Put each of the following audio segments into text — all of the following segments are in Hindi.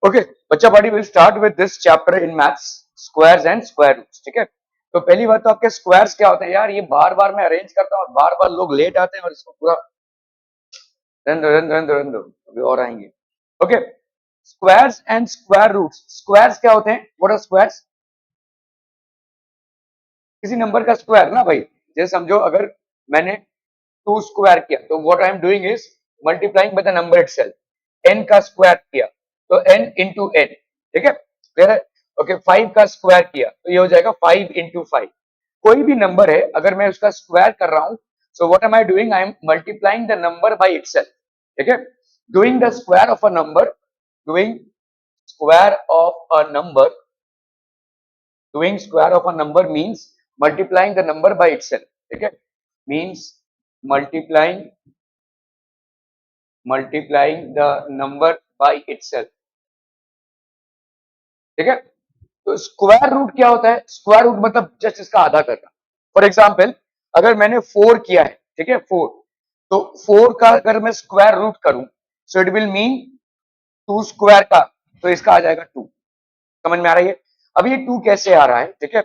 ओके बच्चा body will start with this chapter in maths, squares and square roots. ठीक है, तो पहली बात तो आपके स्क्वायर्स क्या होते हैं यार, ये बार बार मैं अरेंज करता हूँ और बार बार लोग लेट आते हैं और इसको पूरा रन दो अभी और आएंगे। Okay, squares and square roots. Squares क्या होते हैं, व्हाट आर स्क्वायर्स? किसी नंबर का स्क्वायर ना भाई, जैसे समझो अगर मैंने 2 स्क्वायर किया तो what I am doing is multiplying by the number itself. n का स्क्वायर किया तो n इंटू n। ठीक है, क्लियर है? ओके, 5 का स्क्वायर किया तो ये हो जाएगा 5 इंटू 5। कोई भी नंबर है अगर मैं उसका स्क्वायर कर रहा हूं, so what am I doing, I am multiplying the number by itself. ठीक है, doing the square of a number, doing square of a number, doing square of a number means multiplying the number by itself. ठीक है, means multiplying the number by itself. ठीक है, तो स्क्वायर रूट क्या होता है? स्क्वायर रूट मतलब जस्ट इसका आधा करना। फॉर एग्जाम्पल अगर मैंने 4 किया है, ठीक है 4, तो 4 का अगर मैं स्क्वायर रूट करूं so it will mean 2 square का, तो इसका आ जाएगा 2। समझ में आ रही है? अब ये 2 कैसे आ रहा है? ठीक है,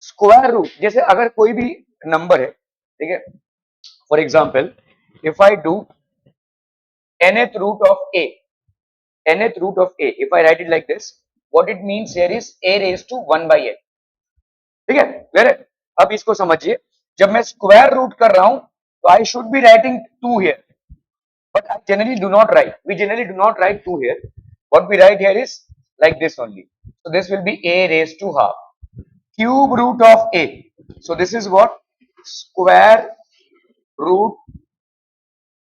स्क्वायर रूट जैसे अगर कोई भी नंबर है, ठीक है, for example if I do nth root of a, nth root of a, if I write it like this, what it means here is a raised to 1 by n। ठीक है, क्लियर है? अब इसको समझिए, जब मैं स्क्वायर रूट कर रहा हूं तो I should be writing 2 here, but I generally do not write, we generally do not write 2 here. What we write here is like this only, so this will be a raised to half cube root of a, so this is what square root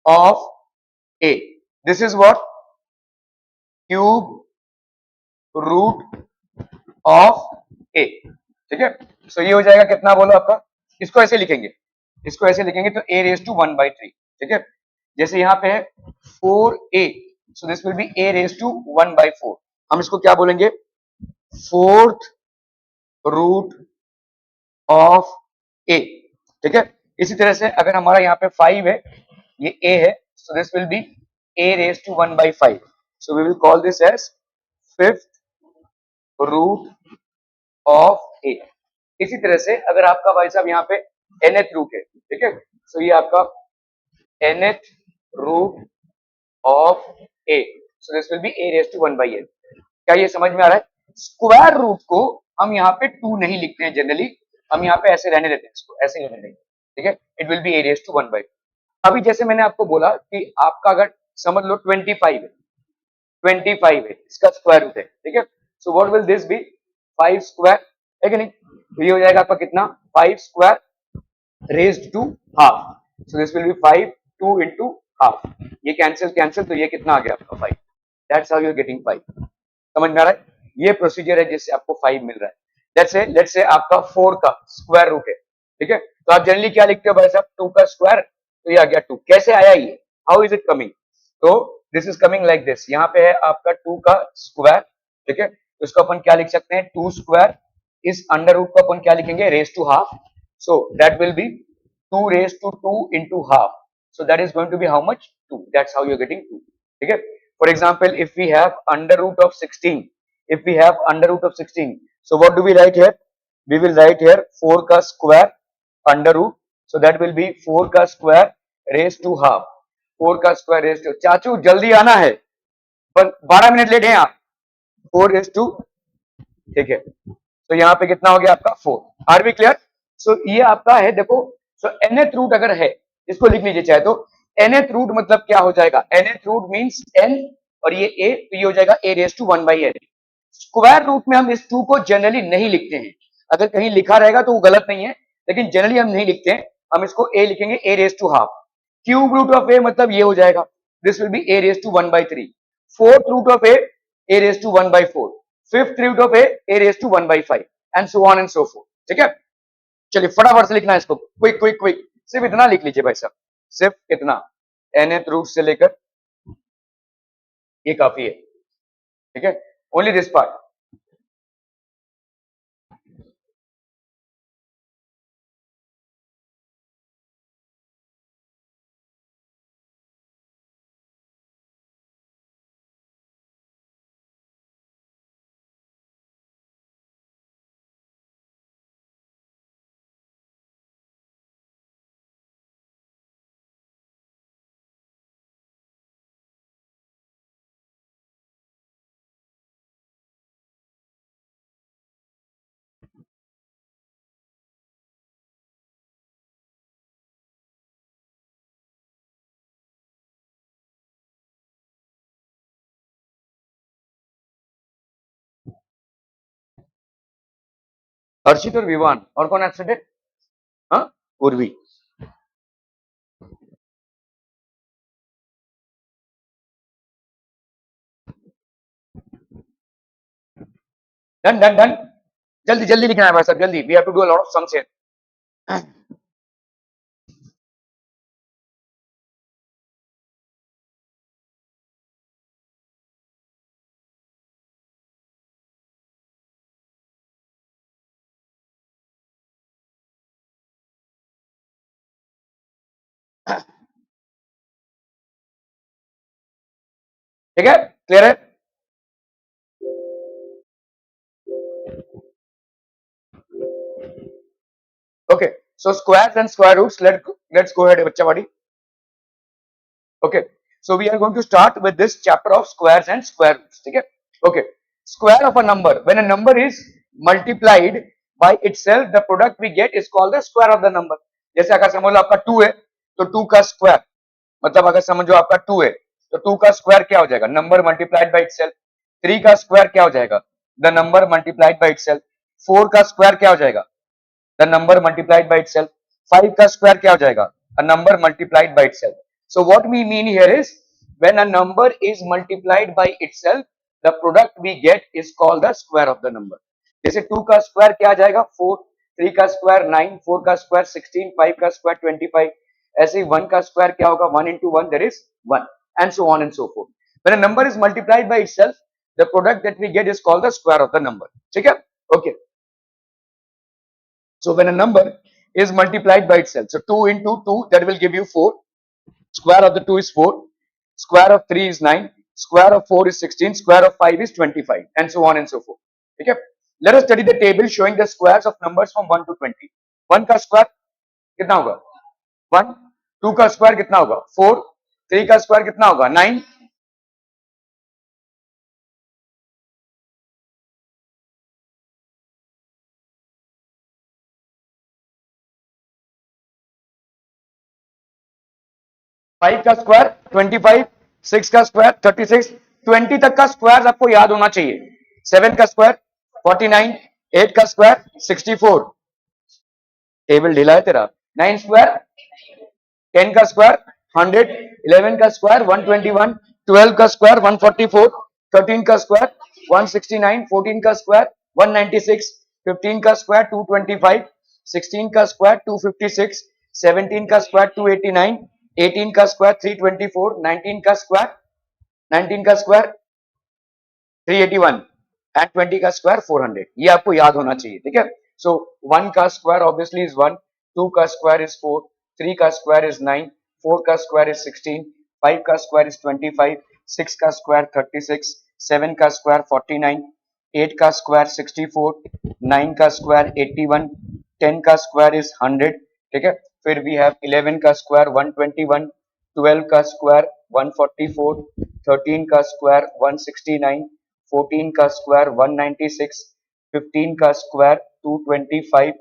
of a, this is what cube root of a। ठीक है, सो ये हो जाएगा कितना बोलो आपका, इसको ऐसे लिखेंगे, इसको ऐसे लिखेंगे तो a रेज टू 1/3। ठीक है, जैसे यहाँ पे है 4a, so this will be a raise to 1/4। हम इसको क्या बोलेंगे, फोर्थ रूट ऑफ a। ठीक है, इसी तरह से अगर हमारा यहाँ पे 5 है, ये a है, so this will be a raise to 1/5, so we will call this as fifth root of A. इसी तरह से अगर आपका भाई साहब यहाँ पे nth रूट है, ठीक है, सो ये आपका nth root of A, so this will be a raise to 1/n। क्या ये समझ में आ रहा है? स्क्वायर रूट को हम यहाँ पे 2 नहीं लिखते हैं जनरली, हम यहाँ पे ऐसे रहने देते हैं, इसको ऐसे ही रहने देंगे। ठीक है, it will be a raise to 1/2। अभी जैसे मैंने आपको बोला कि आपका अगर समझ लो 25 है, 25 है, इसका स्क्वायर रूट है। ठीक है, so what will this be, 5 square है कि नहीं, तो ये हो जाएगा आपका कितना, 5 square raised to half, so this will be 5 2 into half, ये कैंसिल कैंसिल, तो ये कितना आ गया आपका 5। That's how you are getting 5। समझ में आ रहा है? ये प्रोसीजर है जिससे आपको 5 मिल रहा है। लेट्स से आपका 4 का स्क्वायर रूट है, ठीक है, तो आप जनरली क्या लिखते हो भाई साहब, 2 का स्क्वायर, तो ये आ गया 2। कैसे आया ये, हाउ इज इट कमिंग, तो this is coming like this, यहाँ पे है आपका 2 का स्क्वायर। ठीक है, तो इसको अपन क्या लिख सकते हैं, 2 स्क्वायर, इस अंडर रूट को अपन क्या लिखेंगे, raise to half, so that will be 2 raise to 2 into half, so that is going to be how much, 2, that's how you're getting 2। ठीक है, for example if we have under root of 16, if we have under root of 16, so what do we write here, we will write here 4 ka square under root, so that will be 4 ka square raised to half, 4 का स्क्वायर रेज टू, चाचू जल्दी आना है, पर 12 मिनट लेट हैं आप, 4 रेज टू, ठीक है, तो यहाँ पे कितना हो गया आपका 4। Are we clear? सो ये आपका है, देखो, सो nth रूट अगर है, इसको लिख लीजिए चाहे तो, nth रूट मतलब क्या हो जाएगा, nth रूट मींस n और ये a, तो ये हो जाएगा a raise to 1/n। Square root में हम इस 2 को जनरली नहीं लिखते हैं, अगर कहीं लिखा रहेगा तो वो गलत नहीं है, लेकिन जनरली हम नहीं लिखते हैं, हम इसको a लिखेंगे, a raise to half. Cube root of a मतलब ये हो जाएगा, this will be a raise to 1/3। Fourth root of a raise to 1/4। Fifth root of a raise to 1/5 and so on and so forth. ठीक है, चलिए फटाफट से लिखना है इसको, क्विक क्विक क्विक, सिर्फ इतना लिख लीजिए भाई साहब, सिर्फ इतना, nth रूट से लेकर ये काफी है। ठीक है, ओनली दिस पार्ट। हर्षित और विवान, और कौन एब्सेंट है? हाँ, उर्वी। डन डन डन, जल्दी जल्दी लिखना है भाई साहब, जल्दी, we have to do a lot of sums here. ठीक है, क्लियर है? Okay, so squares and square roots, let's go ahead, bachcha body. Okay, so we are going to start with this chapter of squares and square roots. ठीक है? Okay, square of a number, when a number is multiplied by itself, the product we get is called the square of the number. जैसे अगर समझ लो आपका 2 है, तो 2 का स्क्वायर, मतलब अगर समझो आपका 2 है, तो 2 का स्क्वायर क्या हो जाएगा? Number multiplied by itself. 3 का स्क्वायर क्या हो जाएगा? The number multiplied by itself. 4 का स्क्वायर क्या हो जाएगा? the number multiplied by itself. 5 का square क्या हो जाएगा? A number multiplied by itself. So what we mean here is, when a number is multiplied by itself, the product we get is called the square of the number. जैसे 2 का square क्या आ जाएगा? 4, 3 का square 9, 4 का square 16, 5 का square 25. ऐसे ही 1 का square क्या होगा? 1 into 1 there is 1, and so on and so forth. When a number is multiplied by itself, the product that we get is called the square of the number. ठीक है? Okay. So when a number is multiplied by itself, so 2 into 2, that will give you 4. Square of the 2 is 4. Square of 3 is 9. Square of 4 is 16. Square of 5 is 25, and so on and so forth. Okay. Let us study the table showing the squares of numbers from 1 to 20. 1 का square कितना होगा? 1. 2 का square कितना होगा? 4. 3 का square कितना होगा? 9. 5 का स्क्वायर 25, 6 का स्क्वायर 36, 20 तक का स्क्वायर आपको याद होना चाहिए। 7 का स्क्वायर 49, 8 का स्क्वायर 64, टेबल ढीला है तेरा। 9 स्क्वायर 10 का स्क्वायर 100, 11 का स्क्वायर 121, 12 का स्क्वायर 144, 13 का स्क्वायर 169, 14 का स्क्वायर 196, 15 का स्क्वायर 225, 16 का स्क्वायर 256, 17 का स्क्वायर 289, 18 का स्क्वायर 324, 19 का स्क्वायर 381 एंड 20 का स्क्वायर 400। ये आपको याद होना चाहिए, ठीक है। सो 1 का स्क्वायर ऑब्वियसली इज 1, 2 का स्क्वायर इज 4, 3 का स्क्वायर इज 9, 4 का स्क्वायर इज 16, 5 का स्क्वायर इज 25, 6 का स्क्वायर 36, 7 का स्क्वायर 49, 8 का स्क्वायर 64, 9 का स्क्वायर 81, 10 का स्क्वायर इज 100, ठीक है। फिर वी हैव 11 का स्क्वायर 121, 12 का स्क्वायर 144, 13 का स्क्वायर 169, 14 का स्क्वायर 196, 15 का स्क्वायर 225,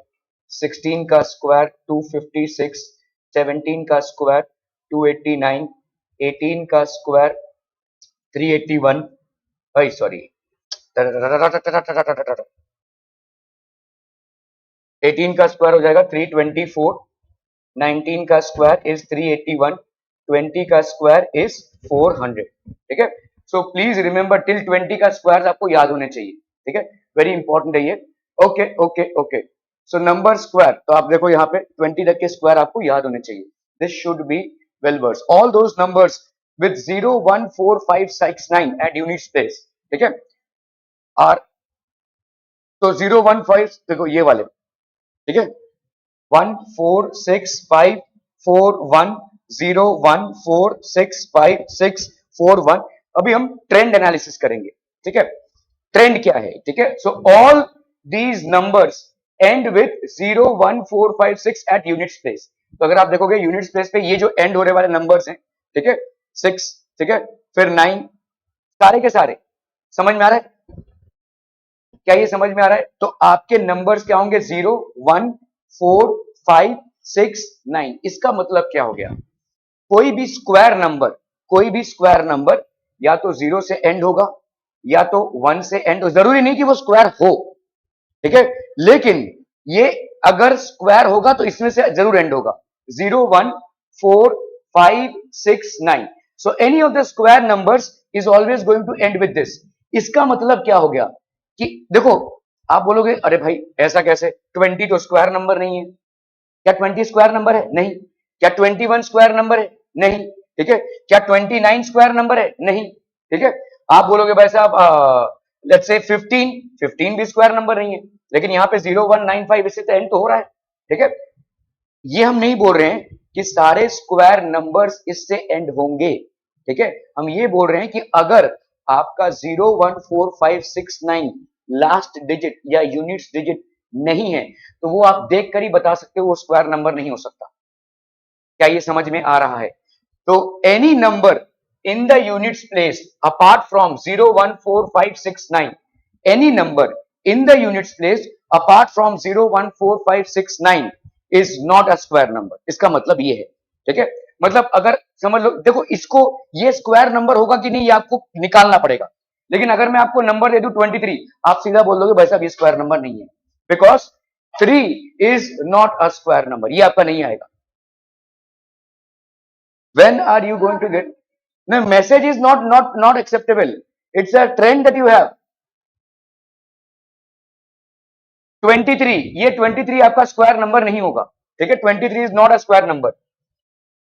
16 का स्क्वायर 256, 17 का स्क्वायर 289, 18 का स्क्वायर 381, सॉरी 18 का स्क्वायर हो जाएगा 324, 19 का स्क्वायर इज 381, 20 का स्क्वायर इज 400, ठीक है। सो प्लीज रिमेंबर टिल 20 का स्क्वायर आपको याद होने चाहिए, ठीक है, वेरी इंपॉर्टेंट है ये। Okay okay okay, so number square, तो आप देखो यहाँ पे 20 तक के स्क्वायर आपको याद होने चाहिए। This should be well versed, all those numbers with 0 1 4 5 6 9 at unit place, ठीक है, आर, तो 0 1 5 देखो ये वाले, ठीक है, 1 4 6 5 4 1 0 1 4 6 5 6 4 1। अभी हम ट्रेंड एनालिसिस करेंगे, ठीक है, ट्रेंड क्या है, ठीक है। So all these numbers end with 0 1 4 5 6 at unit place. तो अगर आप देखोगे यूनिट प्लेस पे ये जो एंड होने वाले नंबर्स हैं, ठीक है, 6, ठीक है, फिर 9, सारे के सारे, समझ में आ रहा है? क्या ये समझ में आ रहा है? तो आपके नंबर्स क्या होंगे? 0 1 4 5 6 9। इसका मतलब क्या हो गया? कोई भी स्क्वायर नंबर, कोई भी स्क्वायर नंबर या तो 0 से एंड होगा या तो 1 से एंड हो, जरूरी नहीं कि वो स्क्वायर हो, ठीक है, लेकिन ये अगर स्क्वायर होगा तो इसमें से जरूर एंड होगा 0 1 4 5 6 9। So any of the square numbers is always going to end with this. इसका मतलब क्या हो गया कि देखो, आप बोलोगे अरे भाई ऐसा कैसे, 20 तो स्क्वायर नंबर नहीं है। क्या 20 स्क्वायर नंबर है? नहीं। क्या 21 स्क्वायर नंबर है? नहीं। ठीक है। क्या 29 स्क्वायर नंबर है? नहीं। ठीक है। आप बोलोगे भाई साहब लेट्स से 15 भी स्क्वायर नंबर नहीं है, लेकिन यहाँ पे 0195 इससे तो एंड तो हो रहा है। ठीक है। ये हम नहीं बोल रहे हैं कि सारे स्क्वायर नंबर्स इससे एंड होंगे। ठीक है। हम ये बोल रहे हैं कि अगर आपका 014569 लास्ट डिजिट या यूनिट्स डिजिट नहीं है तो वो आप देख कर ही बता सकते हो वो स्क्वायर नंबर नहीं हो सकता। क्या ये समझ में आ रहा है? तो any number in the units place apart from 014569, any number in the units place apart from 014569 is not a square number. इसका मतलब ये है। ठीक है। मतलब अगर समझ लो, देखो इसको, ये स्क्वायर नंबर होगा कि नहीं ये आपको निकालना पड़ेगा। लेकिन अगर मैं आपको नंबर दे दूं 23, आप सीधा बोल दोगे भाई साहब ये स्क्वायर नंबर नहीं है, because 3 is not a square number, ये आपका नहीं आएगा। When are you going to get? No, message is not acceptable. It's a trend that you have. 23, ये 23 आपका स्क्वायर नंबर नहीं होगा। ठीक है। 23 is not a square number.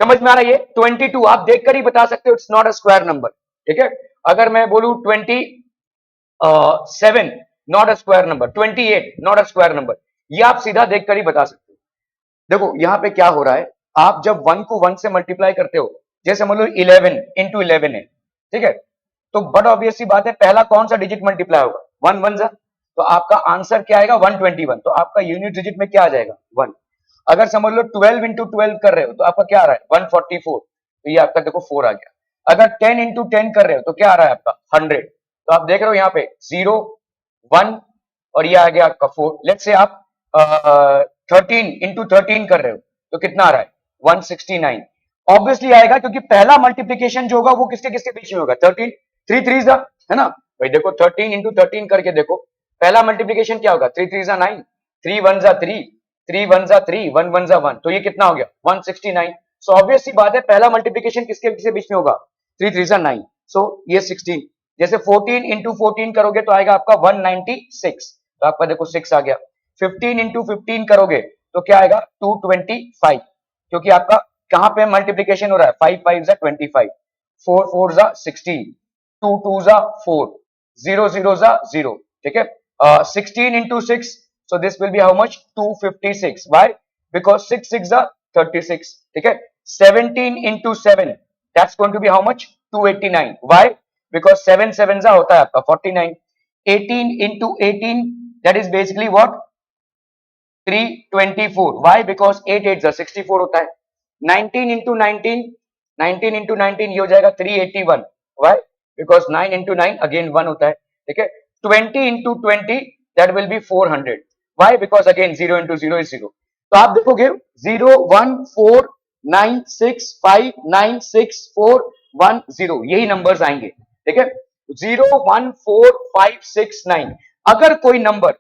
समझ में आ रहा है? ये 22 आप देखकर ही बता सकते हो it's not a square number. ठीक है। अगर मैं बोलूं 27 not a square number, 28 not a square number, ये आप सीधा देखकर ही बता सकते हो। देखो यहाँ पे क्या हो रहा है, आप जब 1 को 1 से मल्टीप्लाई करते हो, जैसे मान लो 11 इंटू 11 है। ठीक है। तो बट ऑब्वियस सी बात है, पहला कौन सा डिजिट मल्टीप्लाई होगा? 1 1 जा, तो आपका आंसर क्या आएगा? 121। तो आपका यूनिट डिजिट में क्या आ जाएगा? 1। अगर समझ लो 12 इंटू 12 कर रहे हो तो आपका क्या आ रहा है? 144। तो ये आपका देखो 4 आ गया। अगर 10 इंटू 10 कर रहे हो तो क्या आ रहा है आपका? 100। तो आप देख रहे हो यहाँ पे 0 1 और ये आ गया आपका 4। लेट्स से आप 13 इंटू 13 कर रहे हो तो कितना आ रहा है? 169। ऑब्वियसली आएगा क्योंकि पहला मल्टीप्लीकेशन जो होगा वो किसके किसके बीच में होगा? 13 3 3 जा, है ना भाई? देखो 13 इंटू 13 करके देखो, पहला मल्टीप्लीकेशन क्या होगा? 3 3 जा 9, 3 1 जा 3, 3 1 जा 3, 1 1 जा 1, तो ये कितना हो गया? 169। सो ऑब्वियस सी बात है पहला मल्टीप्लीकेशन किसके किसके बीच में होगा? 3 3 जा 9, सो ये 16। जैसे 14 इंटू 14 करोगे तो आएगा आपका 196, तो आपका देखो 6 आ गया। 15 इंटू 15 करोगे तो क्या आएगा? 225, क्योंकि आपका कहां पे मल्टीप्लीकेशन हो रहा है? 5 5 जा 25, 4 4 जा 16, 2 2 जा 4, 0 0 जा 0। ठीक है। 16 into 6, so this will be how much? 256. Why? Because 6 6 जा 36। ठीक है। 17 into 7, that's going to be how much? 289। Why? Because 7 7 जा होता है आपका 49। 18 into 18, that is basically what? 324। Why? Because 8 8 जा 64 होता है। 19 into 19, 19 into 19 ये हो जाएगा 381। Why? Because 9 into 9 again 1 होता है। ठीक है। 20 into 20, that will be 400। Why? Because again 0 into 0 is 0। तो आप देखोगे 0 1 4 9 6 5 9 6 4 1 0, यही नंबर्स आएंगे। ठीक है। 0 1 4 5 6 9, अगर कोई नंबर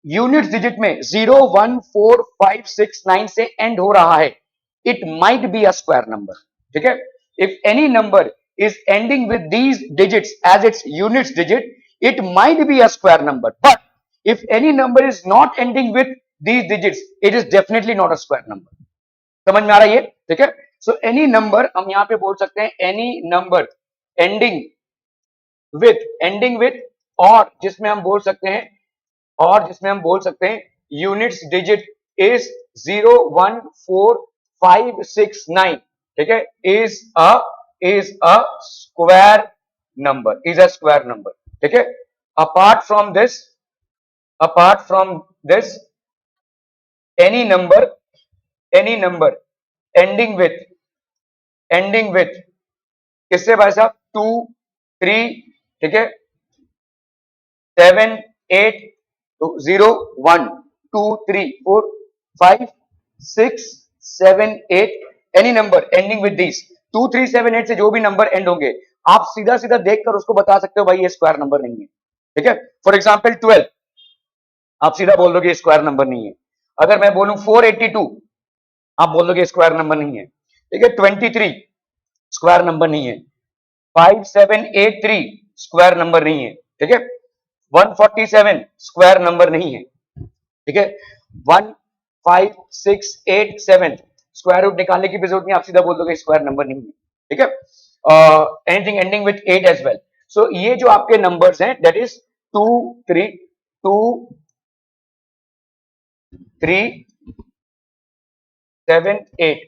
यूनिट डिजिट में 0 1 4 5 6 9 से एंड हो रहा है, it might be a square number. ठीक है। If any number is ending with these digits as its units digit, it might be a square number. But if any number is not ending with these digits, it is definitely not a square number. समझ में आ रहा है ये? ठीक है। सो एनी नंबर हम यहां पे बोल सकते हैं एनी नंबर एंडिंग विथ, और जिसमें हम बोल सकते हैं, यूनिट्स डिजिट इज 0 1 4 5 6 9। ठीक है। इज अ स्क्वायर नंबर, ठीक है। Apart from this any number ending with किससे भाई साहब? 2 3, ठीक है, 7 8, तो 0 1 2 3 4 5 6 7 8, any number ending with this 2 3 7 8 से जो भी नंबर एंड होंगे, आप सीधा सीधा देखकर उसको बता सकते हो भाई ये स्क्वायर नंबर नहीं है। ठीक है। फॉर एग्जाम्पल 12, आप सीधा बोल दोगे स्क्वायर नंबर नहीं है। अगर मैं बोलूं 482, आप बोल दोगे स्क्वायर नंबर नहीं है। ठीक है, 23 स्क्वायर नंबर नहीं है। 5783 स्क्वायर नंबर नहीं है। ठीक है, 147 स्क्वायर नंबर नहीं है। ठीक है, 15687 स्क्वायर रूट निकालने की भी जरूरत नहीं, आप सीधा बोल दोगे स्क्वायर नंबर नहीं है। ठीक है, anything ending with 8 as well. So ये जो आपके नंबर्स हैं दैट इज 2 3 2 3 7 8,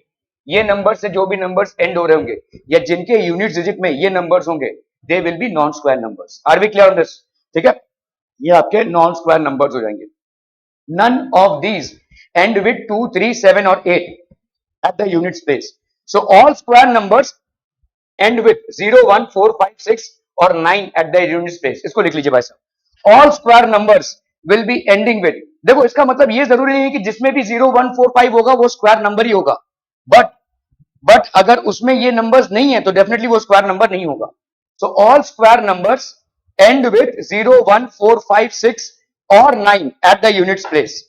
ये नंबर से जो भी नंबर्स एंड हो रहे होंगे या जिनके यूनिट डिजिट में ये नंबर्स होंगे they will be non square numbers. Are we clear on this? ठीक है, ये आपके नॉन स्क्वायर नंबर्स हो जाएंगे। None of these end with 2, 3, 7 or 8 at the units place. So all square numbers end with 0, 1, 4, 5, 6 or 9 at the units place. इसको लिख लीजिए भाई साहब। All square numbers will be ending with, देखो इसका मतलब ये जरूरी नहीं है कि जिसमें भी 0, 1, 4, 5 होगा वो स्क्वायर नंबर ही होगा, बट अगर उसमें ये नंबर्स नहीं है तो डेफिनेटली वो स्क्वायर नंबर नहीं होगा। So all square numbers end with 0, 1, 4, 5, 6 or 9 at the units place.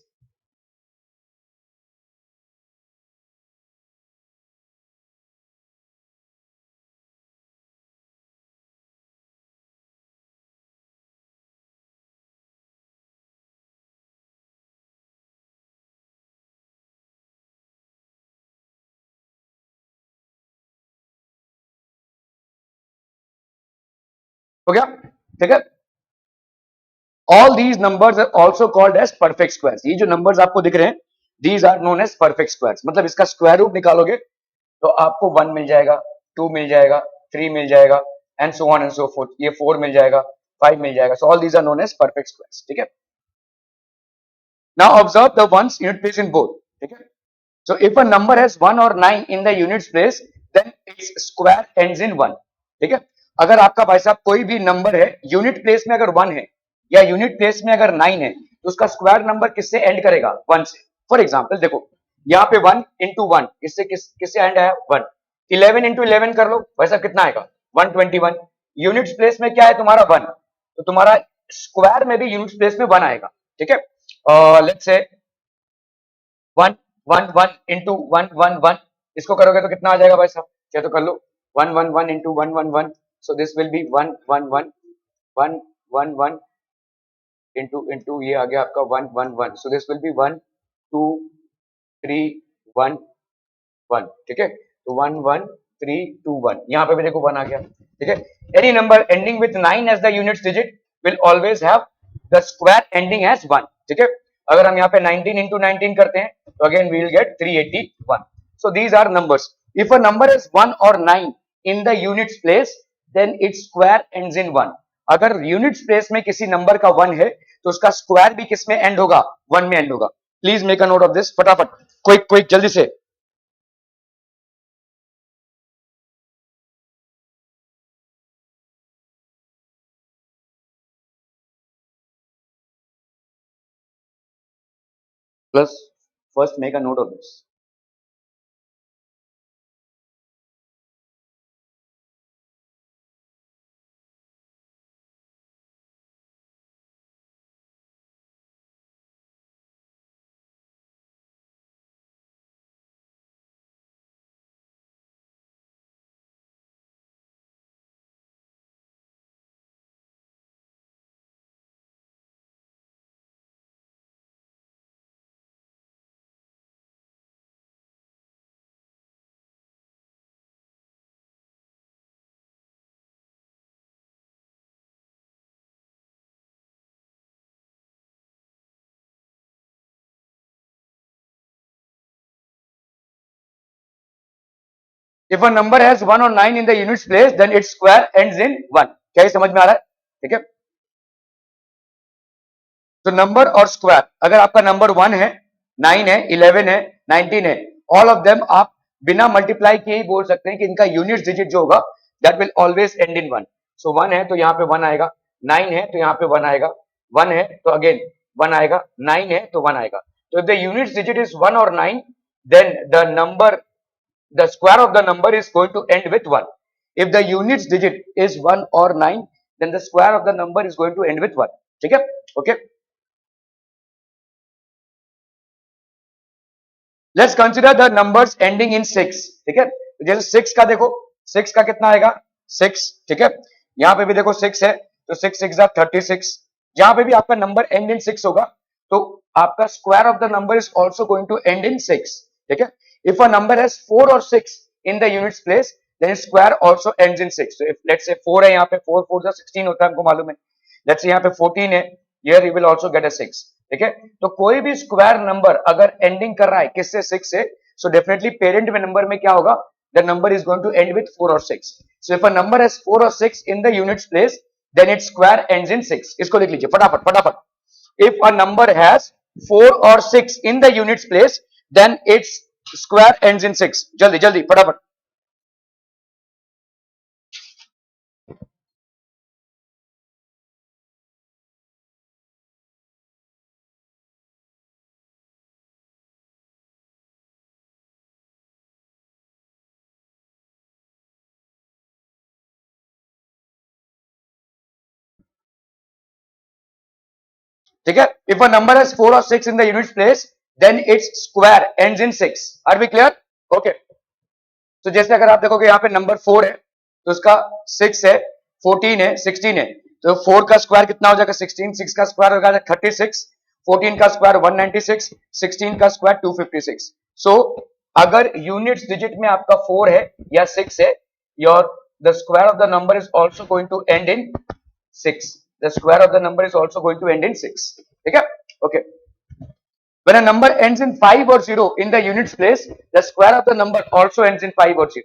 हो गया? ठीक है, all these numbers are also called as perfect squares. ये जो नंबर्स आपको दिख रहे हैं these are known as perfect squares. मतलब इसका स्क्वायर रूट निकालोगे तो आपको 1 मिल जाएगा, 2 मिल जाएगा, 3 मिल जाएगा and so on and so forth. ये 4 मिल जाएगा, 5 मिल जाएगा। So all these are known as perfect squares. ठीक है, now observe the ones unit place in both. ठीक है, so if a number has 1 or 9 in the units place then its square ends in 1। ठीक है, अगर आपका भाई साहब कोई भी नंबर है यूनिट प्लेस में अगर 1 है या यूनिट प्लेस में अगर 9 है तो उसका स्क्वायर नंबर किससे एंड करेगा? 1 से। फॉर एग्जांपल देखो यहाँ पे 1 इंटू 1 इससे किससे एंड आया? 1। 11 इंटू 11 कर लो भाई साहब, कितना आएगा? 121। यूनिट प्लेस में क्या है तुम्हारा? 1, तो तुम्हारा स्क्वायर में भी यूनिट प्लेस में 1 आएगा। ठीक है, लेट्स से 1 1 1 इंटू 1 1 1, इसको करोगे तो कितना आ जाएगा भाई साहब? क्या तो कर लो, 1 1 1 into 1 1 1, so this will B 1 1 1 1 1 1 into ये आ गया आपका 1 1 1, सो दिस विल बी 1 2 3 1 1। ठीक है, तो 1 1 3 2 1, यहाँ पे भी देखो 1 आ गया। ठीक है, any number ending with 9 as the unit digit will always have the square ending as 1। ठीक है, अगर हम यहाँ पे 19 इंटू 19 करते हैं तो again we will get 381। So these are numbers. If a number is 1 और 9 in the units place then its square ends in 1। अगर यूनिट्स प्लेस में किसी नंबर का 1 है तो उसका स्क्वायर भी किस में एंड होगा? 1 में एंड होगा। Please make a note of this, फटाफट, क्विक क्विक, जल्दी से। Plus, first make a note of this. If a number has 1 or 9 in the units place, then its square ends in 1। क्या ये समझ में आ रहा है? ठीक है, तो नंबर और स्क्वायर, अगर आपका नंबर 1 है, 9 है, 11 है, 19 है, ऑल ऑफ देम आप बिना मल्टीप्लाई किए ही बोल सकते हैं कि इनका यूनिट डिजिट जो होगा that will always and in 1। सो 1 है तो यहाँ पे 1 आएगा, 9 है तो यहाँ पे 1 आएगा, 1 है तो अगेन 1 आएगा, 9 है तो 1 आएगा। तो if the unit digit is 1 और 9 then the square of the number is going to end with 1। If the units digit is 1 or 9 then the square of the number is going to end with 1। ठीक है, okay. Let's consider the numbers ending in 6, ठीक है। जैसे 6 का देखो, 6 का कितना आएगा 6, ठीक है। यहाँ पे भी देखो 6 है, तो 6 6 36। जहां पे भी आपका नंबर एंड इन 6 होगा तो आपका square of the number is also going to end in 6, ठीक है। इफ अ नंबर हैज 4 और 6 in the units place then square also ends in 6। so if let's say 4 है, यहाँ पे 4 4 जा 16 होता है, हमको मालूम है। लेट्स से यहाँ पे 14 है, here you will also get a 6, ठीक है। तो कोई भी स्क्वायर नंबर अगर एंडिंग कर रहा है किससे 6 से, सो डेफिनेटली पेरेंट में नंबर में क्या होगा, the number is going to end with 4 और 6। So if a number has 4 और 6 in the units place then its square ends in 6। इसको लिख लीजिए फटाफट फटाफट। If a number has 4 or 6 in the units place then its square ends in 6। जल्दी जल्दी फटाफट। ठीक है। इफ अ नंबर हैज 4 और 6 in the units place then its square ends in 6। Are we clear? Okay. तो जैसे अगर आप देखोगे यहाँ पे नंबर 4 है तो उसका 6 है, 14 है, 16 है, तो 4 का स्क्वायर कितना हो जाएगा 16, 6 का स्क्वायर हो जाएगा 36, 14 का स्क्वायर 196, 16 का स्क्वायर 256। सो अगर यूनिट्स डिजिट में आपका 4 है या 6 है, your the square of the number is also going to end in 6। The square of the number is also going to end in 6, ठीक है। Okay, when a number ends in 5 or 0 in the units place the square of the number also ends in 5 or 0,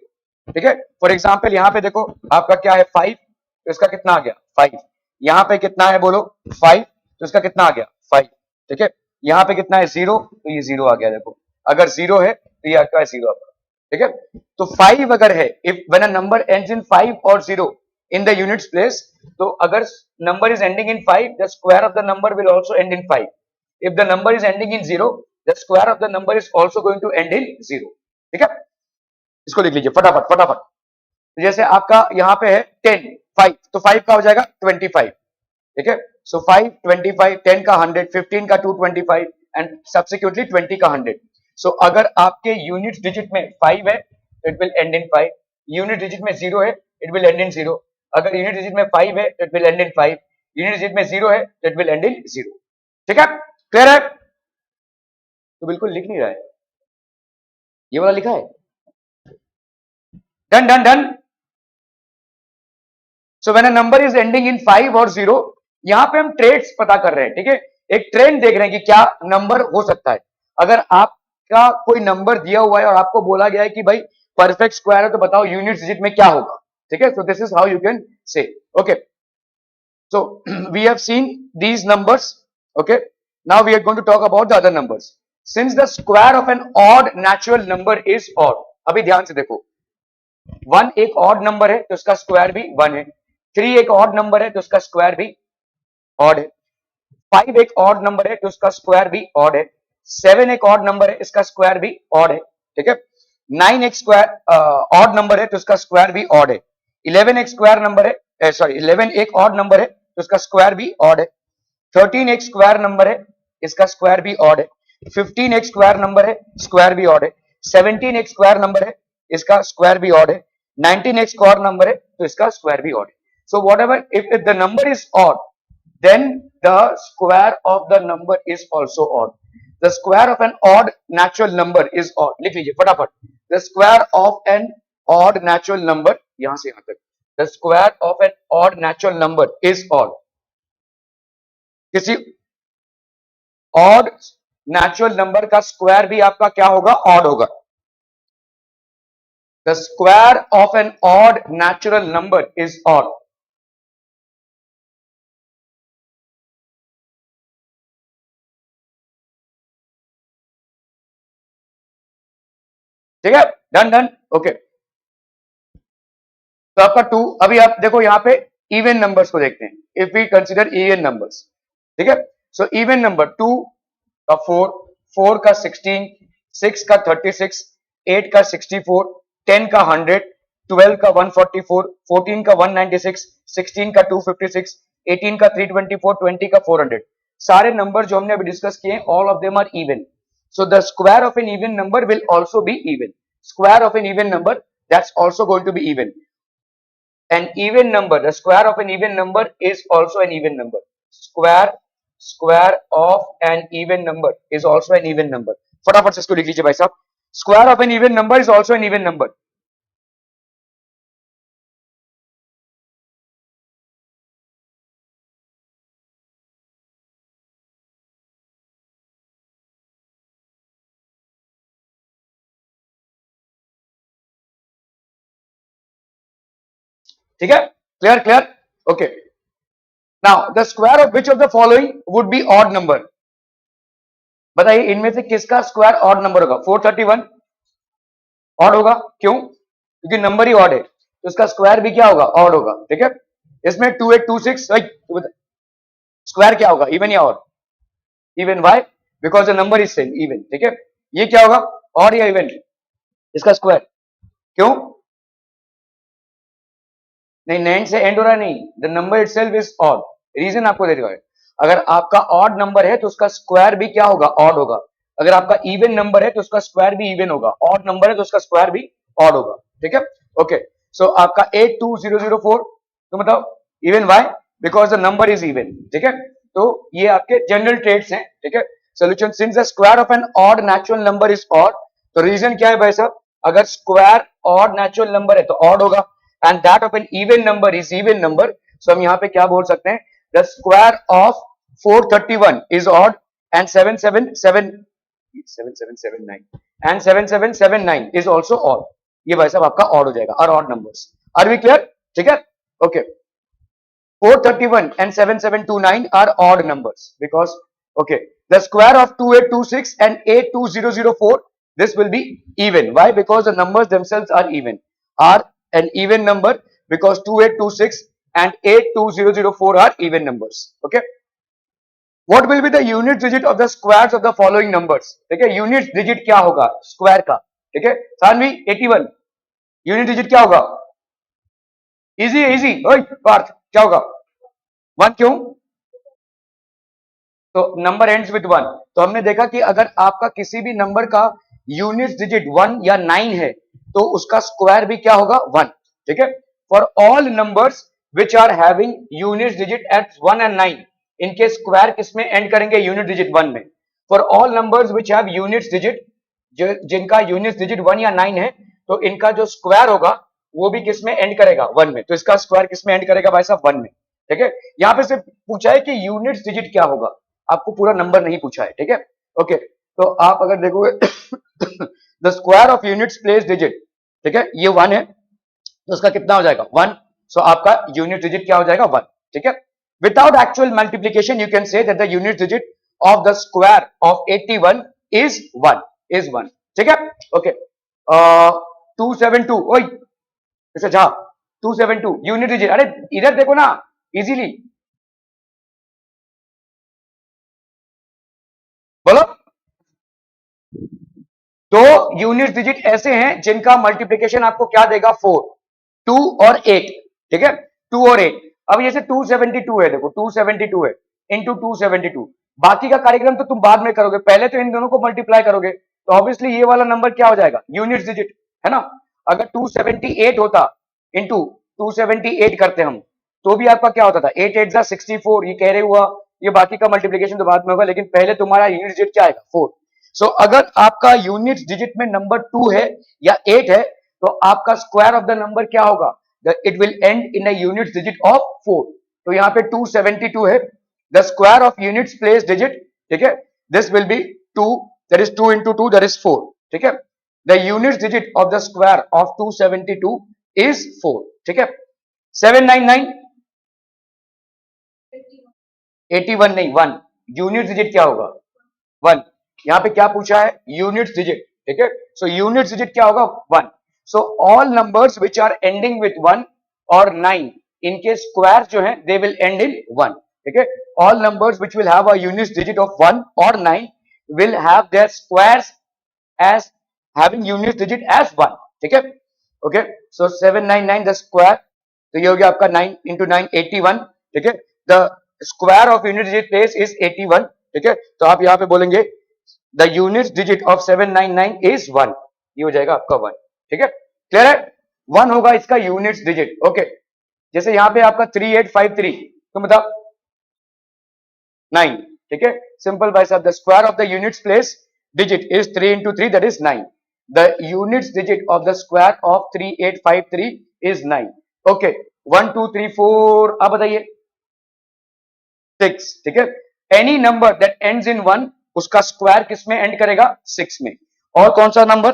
ठीक है। फॉर एग्जाम्पल यहाँ पे देखो आपका क्या है 5, तो इसका कितना आ गया 5। यहाँ पे कितना है बोलो 5, तो इसका कितना आ गया 5, ठीक है। यहाँ पे कितना है 0, तो ये 0 आ गया। देखो अगर 0 है तो ये आपका 0 आ गया, ठीक है। तो 5 अगर है, if when a number ends in 5 और 0 in the units place, तो अगर number is ending in 5 the square of the number will also end in 5। if the number is ending in 0 the square of the number is also going to end in 0, ठीक है। इसको लिख लीजिए फटाफट फटाफट। तो जैसे आपका यहाँ पे है 10 5, तो 5 का हो जाएगा 25, ठीक है। सो 5 25, 10 का 100, 15 का 225 एंड सब्सिक्वेंटली 20 का 100। सो अगर आपके यूनिट डिजिट में 5 है तो it will and in 5, unit digit में 0 है इट विल एंड इन 0, अगर यूनिट डिजिट में 5 है तो it will and in 5, unit digit में 0 है तो इट विल एंड इन 0, ठीक है। क्लियर है? तो बिल्कुल लिख नहीं रहा है, ये वाला लिखा है। Done done done. So when a number is ending इन 5 और 0, यहां पे हम ट्रेड्स पता कर रहे हैं, ठीक है। एक ट्रेंड देख रहे हैं कि क्या नंबर हो सकता है। अगर आपका कोई नंबर दिया हुआ है और आपको बोला गया है कि भाई परफेक्ट स्क्वायर है तो बताओ यूनिट डिजिट में क्या होगा, ठीक है। So this is how you can से, okay. So we have seen these numbers, okay. Now we are going to talk about the other numbers. Since the square of an odd natural number is odd, अभी ध्यान से देखो, 1 एक odd number है तो उसका स्क्वायर भी 1 है, 3 एक odd number है तो उसका स्क्वायर भी odd है, 5 एक odd number है तो उसका स्क्वायर भी odd है, 7 एक odd number है इसका स्क्वायर भी odd है, ठीक है। 9 एक स्क्वायर odd number है तो उसका स्क्वायर भी odd है, 11 एक स्क्वायर नंबर है, सॉरी 11 एक odd number है तो इसका स्क्वायर भी ऑड है, 13 एक स्क्वायर नंबर है इसका स्क्वायर भी ऑड है, 15 एक स्क्वायर नंबर है स्क्वायर भी ऑड है, 17 एक स्क्वायर नंबर है इसका स्क्वायर भी ऑड है, 19 एक स्क्वायर नंबर है तो इसका स्क्वायर भी ऑड है। So whatever if the number is odd then the square of the number is also odd। the square of an odd natural number is odd। लिख लीजिए फटाफट। the square of an odd natural number, यहां से यहां तक, the square of an odd natural number is odd। किसी odd natural number का स्क्वायर भी आपका क्या होगा odd होगा। the square of an odd natural number is odd। ठीक है, डन डन, ओके। तो आपका 2, अभी आप देखो यहाँ पे इवन नंबर्स को देखते हैं। If we consider even numbers, ठीक है। सो इवन नंबर 2 का 4, 4 का 16, 6 का 36, 8 का 64, 10 का 100, 12 का 144, 14 का 196, 16 का 256, 18 का 324, 20 का 400। सारे नंबर जो हमने अभी डिस्कस किए all of them are even. So the square of an even number will also be even. Square of an even number, that's also going to be even. An even number, the square of an even number is also an even number. Square of an even number is also an even number. फटाफट से इसको लिख लीजिए भाई साहब. Square of an even number is also an even number. ठीक है, clear clear, okay. Now the square of which of the following would be odd number. बताइए इनमें से किसका स्क्वायर ऑड नंबर होगा. 431 ऑड होगा. क्यों? क्योंकि नंबर ही ऑड है, तो इसका स्क्वायर भी क्या होगा, ऑड होगा. ठीक है, इसमें 2826 स्क्वायर क्या होगा, इवन या odd. Even. Why? Because the number is same, even. ठीक है, ये क्या होगा, ऑड या इवन, इसका स्क्वायर. क्यों? नहीं, नाइन से एंड हो रहा नहीं, the number itself is odd. Reason आपको दे रहा है. अगर आपका ऑड नंबर है तो उसका स्क्वायर भी क्या होगा, ऑड होगा. अगर आपका इवन नंबर है तो उसका स्क्वायर भी इवन होगा. ऑड नंबर है तो उसका स्क्वायर भी ऑड होगा. ठीक है, ओके. सो आपका 82004, तो बताओ even. Why? Because the number is even. ठीक है, तो ये आपके जनरल ट्रेड्स हैं. ठीक है, solution. Since the square of an odd natural number is odd, तो रीजन क्या है भाई साहब, अगर स्क्वायर ऑड नेचुरल नंबर है तो ऑड होगा, and that of an even number is even number. So हम यहाँ पे क्या बोल सकते हैं, the square of 431 is odd and 7779 and 7779 is also odd. ये भाई साहब आपका odd हो जाएगा, और odd numbers. Are we clear? ठीक है, okay. 431 and 7729 are odd numbers because, okay, the square of 2826 and 82004, this will be even. Why? Because the numbers themselves are even. Are an even number because 2826 and 82004 are even numbers. Okay. What will be the unit digit of the squares of the following numbers? ठीक है, यूनिट डिजिट क्या होगा स्क्वायर का. ठीक है, सानवी 81 यूनिट डिजिट क्या होगा. Easy easy. पार्थ क्या होगा, 1. क्यों? तो नंबर एंड्स विद 1. तो हमने देखा कि अगर आपका किसी भी नंबर का यूनिट डिजिट 1 या 9 है तो उसका स्क्वायर भी क्या होगा, 1. ठीक है, for all numbers which are having unit digit at 1 and 9, इनके स्क्वायर किसमें एंड करेंगे, यूनिट डिजिट 1 में. For all numbers which have unit digit, जिनका यूनिट डिजिट 1 या 9 है, तो इनका जो स्क्वायर होगा वो भी किसमें एंड करेगा, 1 में. तो इसका स्क्वायर किसमें एंड करेगा भाई साहब, 1 में. ठीक है, यहाँ पे सिर्फ पूछा है कि यूनिट डिजिट क्या होगा, आपको पूरा नंबर नहीं पूछा है. ठीक है, ओके. तो आप अगर देखोगे the square of units place digit, ठीक है, ये 1 है, तो उसका कितना हो जाएगा, 1. सो आपका यूनिट डिजिट क्या हो जाएगा, 1. ठीक है, without actual multiplication you can say that the unit digit of the square of 81 is 1. ठीक है, ओके. 272, ओए ऐसे जा, 272 यूनिट डिजिट. अरे इधर देखो ना, इजीली बोलो. दो यूनिट डिजिट ऐसे हैं जिनका मल्टीप्लीकेशन आपको क्या देगा, 4, 2 और 8. ठीक है, 2 और 8. अब ये से 272 है, देखो 272 है इंटू 272. बाकी का कार्यक्रम तो तुम बाद में करोगे, पहले तो इन दोनों को मल्टीप्लाई करोगे, तो ऑब्वियसली ये वाला नंबर क्या हो जाएगा, यूनिट डिजिट है ना. अगर 278 होता इंटू 278 करते हम, तो भी आपका क्या होता था, 8 8 जा 64, ये कह रहे हुआ. ये बाकी का मल्टीप्लीकेशन तो बाद में होगा, लेकिन पहले तुम्हारा यूनिट डिजिट क्या आएगा, 4. सो अगर आपका यूनिट डिजिट में नंबर 2 है या 8 है, तो आपका स्क्वायर ऑफ द नंबर क्या होगा, it will end in a unit digit of 4. तो यहाँ पे 272 है, the square of units place digit, ठीक है, this will be 2, that is 2 into 2, that is 4. ठीक है, the unit digit of the square of 272 is 4. ठीक है, 799 81 नहीं, 1. यूनिट डिजिट क्या होगा, 1. यहाँ पे क्या पूछा है, यूनिट डिजिट. ठीक है, सो यूनिट डिजिट क्या होगा, 1. So all numbers which are ending with 1 or 9, इनके squares जो हैं they will end in 1. ठीक है, all numbers which will have a unit digit of 1 or 9 will have their squares as having unit digit as 1. ठीक है, okay. So 799 the square, तो ये हो गया आपका 9 into 9 81. ठीक है, the square of unit digit place is 81. ठीक है, तो आप यहाँ पे बोलेंगे the unit digit of 799 is 1। ये हो जाएगा आपका 1। ठीक है, क्लियर है? 1 होगा इसका यूनिट डिजिट। ओके, जैसे यहां पे आपका 3853 तो मतलब 9। ठीक है, सिंपल भाई साहब, the square of the units place digit is 3 into 3, that is 9। The units digit of the square of 3853 is 9। Okay, 1 2 3 4, अब बताइए 6। ठीक है, any number that ends in 1 उसका स्क्वायर किस में एंड करेगा? 6 में। और कौन सा number,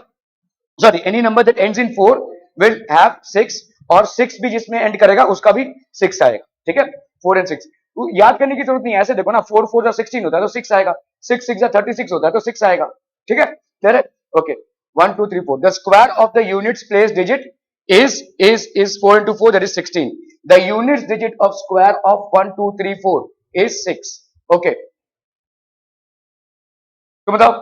sorry, any number that ends in 4 will have 6, और 6 भी जिसमें एंड करेगा उसका भी 6 आएगा। ठीक है, 4 and 6 तो याद करने की जरूरत नहीं है, ऐसे देखो ना, 4 4 16 होता है तो 6 आएगा, 6 6 36 होता है तो 6 आएगा। ठीक है, क्लियर है? Okay, 1 2 3 4, the square of the units place digit is 4 into 4, that is 16। the units digit of square of 1 2 3 4 is 6। Okay, तो बताओ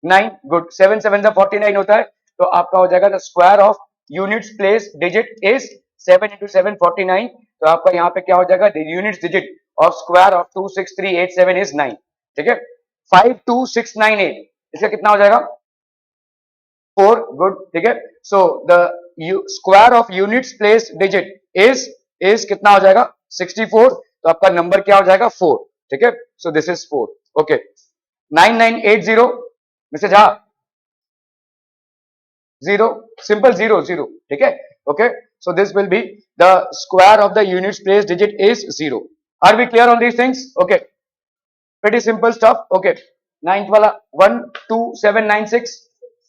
9। गुड, 7 7 49 होता है, तो आपका हो जाएगा the square of units place digit is 7 into 7 49। तो आपका यहाँ पे क्या हो जाएगा? The units digit of square of 26387 is 9। ठीक है, 52698, इसका कितना हो जाएगा? 4। गुड, ठीक है, so the square of units place digit is कितना हो जाएगा? 64। तो आपका नंबर क्या हो जाएगा? 4। ठीक है, सो दिस इज 4। ओके, 9980 मिसेज, हाँ, 0, सिंपल 0 0। ठीक है, okay, so this will be the square of the units place digit is 0। Are we clear on these things? Okay, pretty simple stuff। okay, ninth wala 12796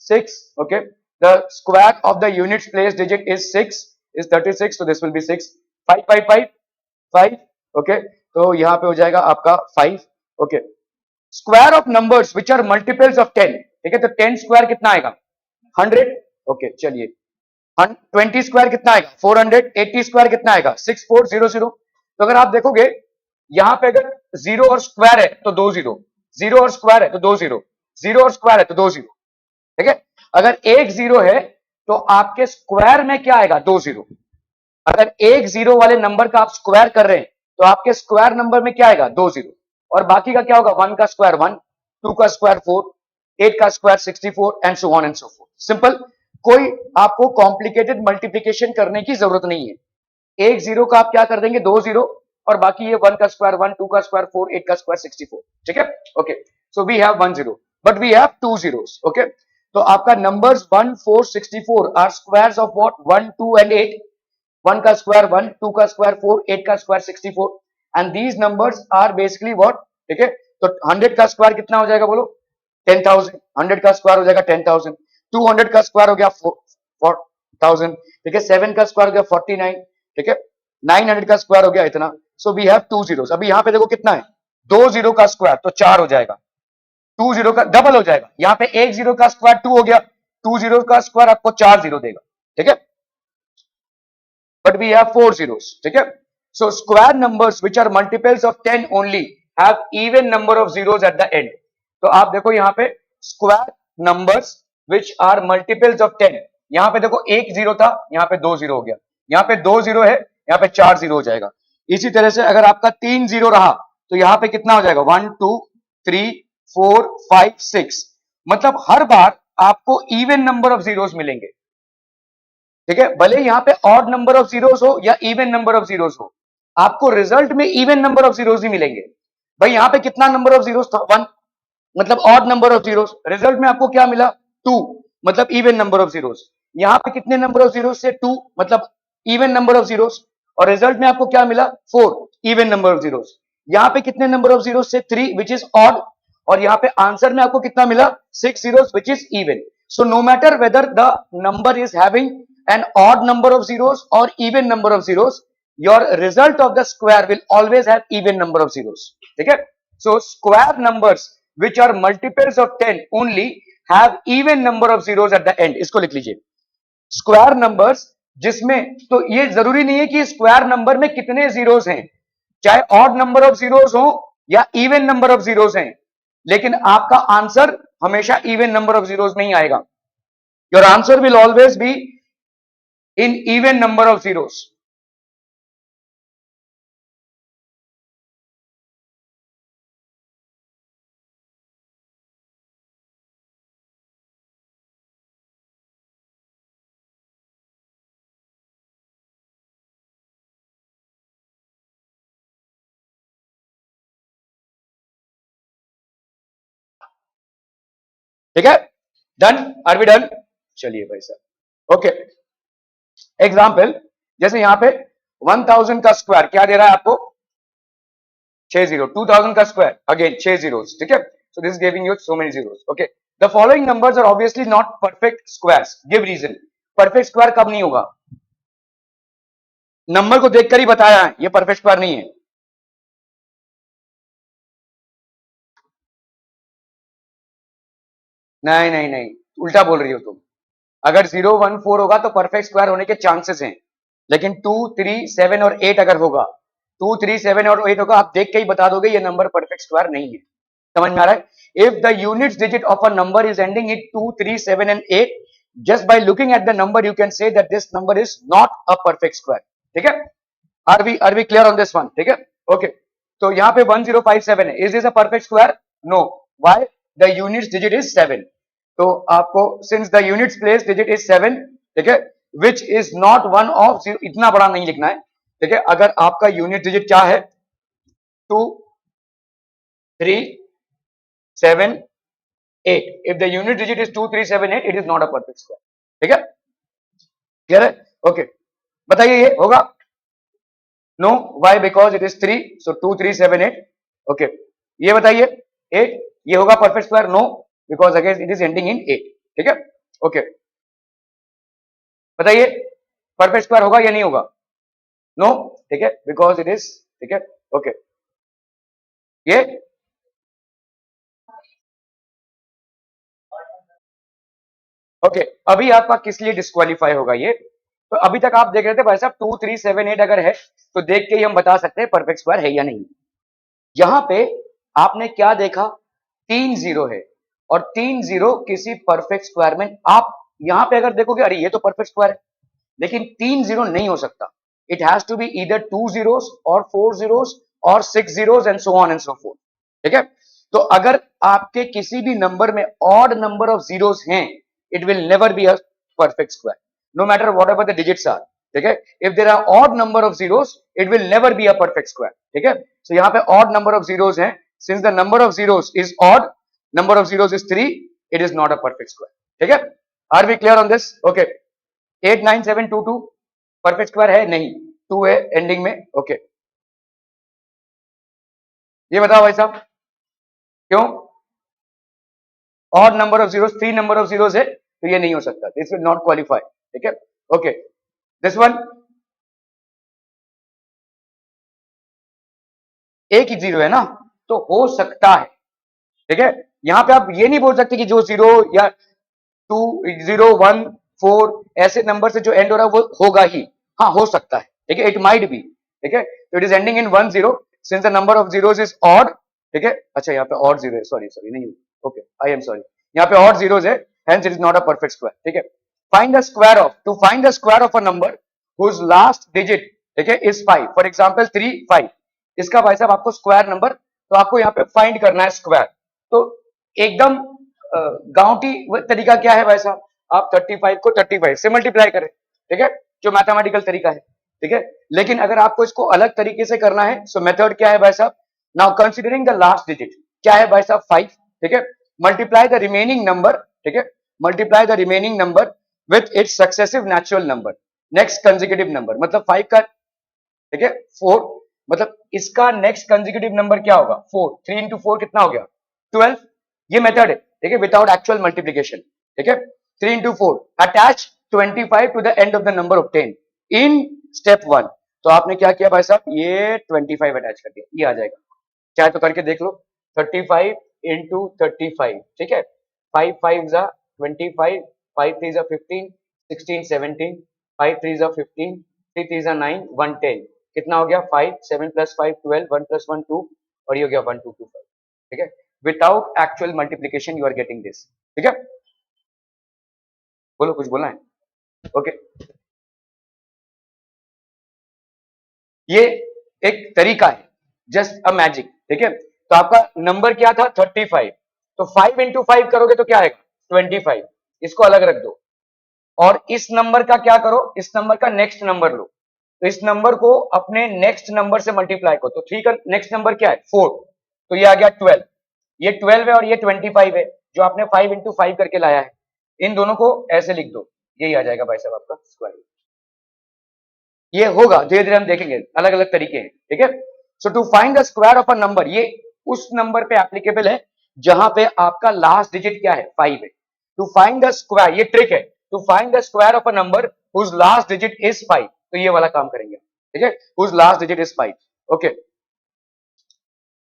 6। okay, the square of the units place digit is 6 is 36, so this will be 6। 555 5। okay, तो यहां पे हो जाएगा आपका 5। okay, square of numbers which are multiples of 10। ठीक है, तो 10 स्क्वायर कितना आएगा? 100। ओके, चलिए, 20 स्क्वायर कितना आएगा? 400। 80 स्क्वायर कितना आएगा? 6400। तो अगर आप देखोगे यहां पे अगर जीरो और स्क्वायर है तो 2 जीरो, जीरो और स्क्वायर है तो 2 जीरो, जीरो और स्क्वायर है तो 2 जीरो। ठीक है, अगर एक जीरो है तो आपके स्क्वायर में क्या आएगा? 2 जीरो। अगर एक जीरो वाले नंबर का आप स्क्वायर कर रहे हैं तो आपके स्क्वायर नंबर में क्या आएगा? 2 जीरो। और बाकी का क्या होगा? 1 का स्क्वायर 1, 2 का स्क्वायर 4, 8 का square 64 and so on and so fourth. Simple, कोई आपको कॉम्प्लिकेटेड मल्टीप्लीकेशन करने की जरूरत नहीं है। एक जीरो का आप क्या कर देंगे? 2 जीरो, और बाकी ये 1 का स्क्वायर 1, 2 का स्क्वायर 4, 8 का स्क्वायर 64। ठीक है, okay, so we have 1 zero but we have 2 zeros. Okay, तो आपका numbers 1 4 64 are squares of what? 1 2 and 8। 1 का स्क्वायर 1, 2 का स्क्वायर 4, 8 का square 64, and these numbers are basically what? ठीक है, तो 100 का स्क्वायर कितना हो जाएगा बोलो? 10,000। 100 का स्क्वायर हो जाएगा 10,000। 200 का स्क्वायर हो गया 4,000। ठीक है, 7 का स्क्वायर हो गया 49। ठीक है, 900 का स्क्वायर हो गया इतना। So we have 2 zeros. अभी यहां पे देखो कितना है? 2 जीरो का स्क्वायर तो 4 हो जाएगा, 2 जीरो का डबल हो जाएगा। यहां पे 1 जीरो का स्क्वायर 2 हो गया, 2 जीरो का स्क्वायर आपको 4 जीरो देगा। ठीक है, but we have 4 zeros। ठीक है, so square numbers which are multiples of 10 only have even number of zeros at the end। तो आप देखो यहां पे square numbers which are multiples of 10, यहां पे देखो 1 जीरो था, यहां पे 2 जीरो हो गया, यहां पे 2 जीरो है, यहां पे 4 जीरो हो जाएगा। इसी तरह से अगर आपका 3 जीरो रहा तो यहां पे कितना हो जाएगा? 1 2 3 4 5 6। मतलब हर बार आपको इवन नंबर ऑफ जीरोस मिलेंगे। ठीक है, भले यहां पे ऑड नंबर ऑफ जीरोस हो या इवन नंबर ऑफ जीरोस हो, आपको रिजल्ट में इवन नंबर ऑफ जीरोस ही मिलेंगे। भाई यहां पे कितना नंबर ऑफ जीरोस था? 1, मतलब odd number of zeros. Result में आपको क्या मिला? 2, मतलब इवन नंबर ऑफ जीरोस। यहां पे कितने नंबर ऑफ जीरोस से? 2, मतलब इवन नंबर ऑफ जीरोस। और रिजल्ट में आपको क्या मिला? 4, इवन नंबर ऑफ जीरोस। यहां पे कितने नंबर ऑफ जीरोस से? 3, विच इज ऑड। और यहां पे आंसर में आपको कितना मिला? 6 zeros, which is even। So no matter whether the number is having an odd number of zeros or even number of zeros, your result of the square will always have even number of zeros। ठीक है, so square numbers which are multiples of 10 only have even number of zeros at the end। इसको लिख लीजिए, स्क्वायर नंबर्स जिसमें, तो ये जरूरी नहीं है कि स्क्वायर नंबर में कितने जीरोस हैं, चाहे ऑड नंबर ऑफ जीरोस हो या इवन नंबर ऑफ जीरोस हैं, लेकिन आपका आंसर हमेशा इवन नंबर ऑफ जीरोस में ही आएगा। Your answer will always be in even number of zeros. ठीक है, डन, आर वी डन? चलिए भाई साहब, ओके। एग्जाम्पल, जैसे यहां पे 1000 का स्क्वायर क्या दे रहा है आपको? 60। 2000 का स्क्वायर अगेन 6 zeros, ठीक है। So this giving you so many zeros, okay. The following numbers are obviously not perfect squares, give reason. Perfect square कब नहीं होगा? नंबर को देखकर ही बताया है, ये परफेक्ट स्क्वायर नहीं है। नहीं नहीं नहीं, उल्टा बोल रही हो तुम। अगर 014 होगा तो परफेक्ट स्क्वायर होने के चांसेस हैं, लेकिन 2 3 7 और 8 अगर होगा, 2 3 7 और 8 होगा, आप देख के ही बता दोगे ये नंबर परफेक्ट स्क्वायर नहीं है। समझ में आ रहा है? If the unit digit of a number is ending in 2 3 7 and 8, just by looking at the number you can say that this number is not a perfect square, ठीक है। Are we clear on this one? ठीक है, ओके। तो यहाँ पे 1057 है, is this a perfect square? No. Why? The unit digit is 7। तो आपको since the unit place digit is 7, ठीक है, which is not one of 0, इतना बड़ा नहीं लिखना है, ठीक है। अगर आपका यूनिट डिजिट क्या है? 2 3 7 8, if the unit digit is 2378, it is not a perfect square, ठीक है, क्लियर है? ओके, बताइए ये होगा? No, why? Because it is 3, so 2378, okay. ये बताइए 8, ये होगा perfect square? No, because again it is ending in 8, ठीक है, ओके। बताइए परफेक्ट स्क्वायर होगा या नहीं होगा? नो, ठीक है, बिकॉज इट इज, ठीक है, ओके। ये ओके, अभी आपका किस लिए डिस्क्वालीफाई होगा ये? तो अभी तक आप देख रहे थे भाई साहब 2378 अगर है तो देख के ही हम बता सकते हैं परफेक्ट स्क्वायर है या नहीं। यहां पे आपने क्या देखा? 3 जीरो है, और 3 जीरो किसी परफेक्ट स्क्वायर में, आप यहां पे अगर देखोगे अरे ये तो परफेक्ट स्क्वायर है, लेकिन 3 जीरो नहीं हो सकता। It has to be either 2 zeros और 4 zeros और 6 zeros and so on and so forth, ठीक है। तो अगर आपके किसी भी नंबर में ऑड नंबर ऑफ जीरोस हैं, it will never be a perfect square, no matter whatever the digits are, ठीक है। If there are odd number of zeros, it will never be a perfect square, ठीक है। सो यहाँ पे ऑड नंबर ऑफ जीरोस हैं, since the number of zeros is odd, number of zeros is 3, it is not a perfect square, ठीक है। Are we clear on this? Okay. 8 9 7 2 2 perfect square है? नहीं, 2 है एंडिंग में, ओके। ये बताओ भाई साहब क्यों? Odd number of zeros, 3 number of zeros है, तो ये नहीं हो सकता, दिस विल नॉट क्वालिफाई, ठीक है, ओके। दिस वन एक ही जीरो है ना, तो हो सकता है, ठीक है। यहां पे आप ये नहीं बोल सकते कि जो जीरो या 2 0 1 4 ऐसे नंबर से जो एंड हो रहा है वो होगा ही, हाँ हो सकता है, ठीक है, इट माइट बी, ठीक है। तो it is ending in 1 0, since the number of zeros is odd, ठीक है। अच्छा यहाँ पे ऑड जीरो है, सॉरी सॉरी नहीं, ओके, आई एम सॉरी, यहाँ पे ऑड जीरोस है, hence it is not a perfect square, ठीक है। Find the square of, to find the square of a number whose last digit, ठीक है, इज 5, फॉर एग्जांपल 3 5, इसका भाई साहब आपको स्क्वायर नंबर, तो आपको यहाँ पे फाइंड करना है स्क्वायर। तो एकदम गांवटी तरीका क्या है भाई साहब? आप 35 को 35 से मल्टीप्लाई करें, ठीक है, जो मैथमेटिकल तरीका है, ठीक है। लेकिन अगर आपको इसको अलग तरीके से करना है, सो मेथड क्या है भाई साहब? Now considering the last digit क्या है भाई साहब? 5, ठीक है। मल्टीप्लाई द रिमेनिंग नंबर, ठीक है, multiply the remaining number with its successive natural number, next consecutive number, मतलब 5 का, ठीक है, 4, मतलब इसका नेक्स्ट कंसेक्यूटिव नंबर क्या होगा? 4, 3 इंटू 4 कितना हो गया? 12। ये मेथड है, ठीक है, विदाउट एक्चुअल मल्टीप्लीकेशन, ठीक है। 3 into 4, attach 25 to the end of the number obtain in step 1। तो आपने क्या किया भाई साहब? ये 25 अटैच कर दिया, ये आ जाएगा, चाहे तो करके देख लो। 35 इंटू 35, ठीक है, 5 5 जा 25, 5 3 जा 15, 16 17, 5 3 जा 15, 3 3 जा 9, 110, कितना हो गया? 5 7 प्लस 5 12, 1 प्लस 1 2, और ये हो गया 1225, ठीक है। Without actual multiplication you are getting this, ठीक है। बोलो, कुछ बोलना है? ओके, ये एक तरीका है, जस्ट अ मैजिक, ठीक है। तो आपका नंबर क्या था? 35, तो 5 इंटू 5 करोगे तो क्या आएगा? 25, इसको अलग रख दो, और इस नंबर का क्या करो? इस नंबर का नेक्स्ट नंबर लो, तो इस नंबर को अपने नेक्स्ट नंबर से मल्टीप्लाई करो, तो 3 का नेक्स्ट नंबर क्या है? 4, तो ये आ गया 12, ये 12 है और ये 25 है, जो आपने 5 इंटू 5 करके लाया है, इन दोनों को ऐसे लिख दो, यही आ जाएगा भाई साहब आपका स्क्वायर रूट। ये होगा, धीरे धीरे हम देखेंगे, अलग अलग तरीके हैं, ठीक है। So to find the square of a number, ये उस नंबर पे एप्लीकेबल है जहां पे आपका लास्ट डिजिट क्या है, 5 है। टू फाइंड द स्क्वायर, ये ट्रिक है, to find the square of a number whose last digit is 5, तो ये वाला काम करेंगे, ठीक है, whose last digit is 5। Okay,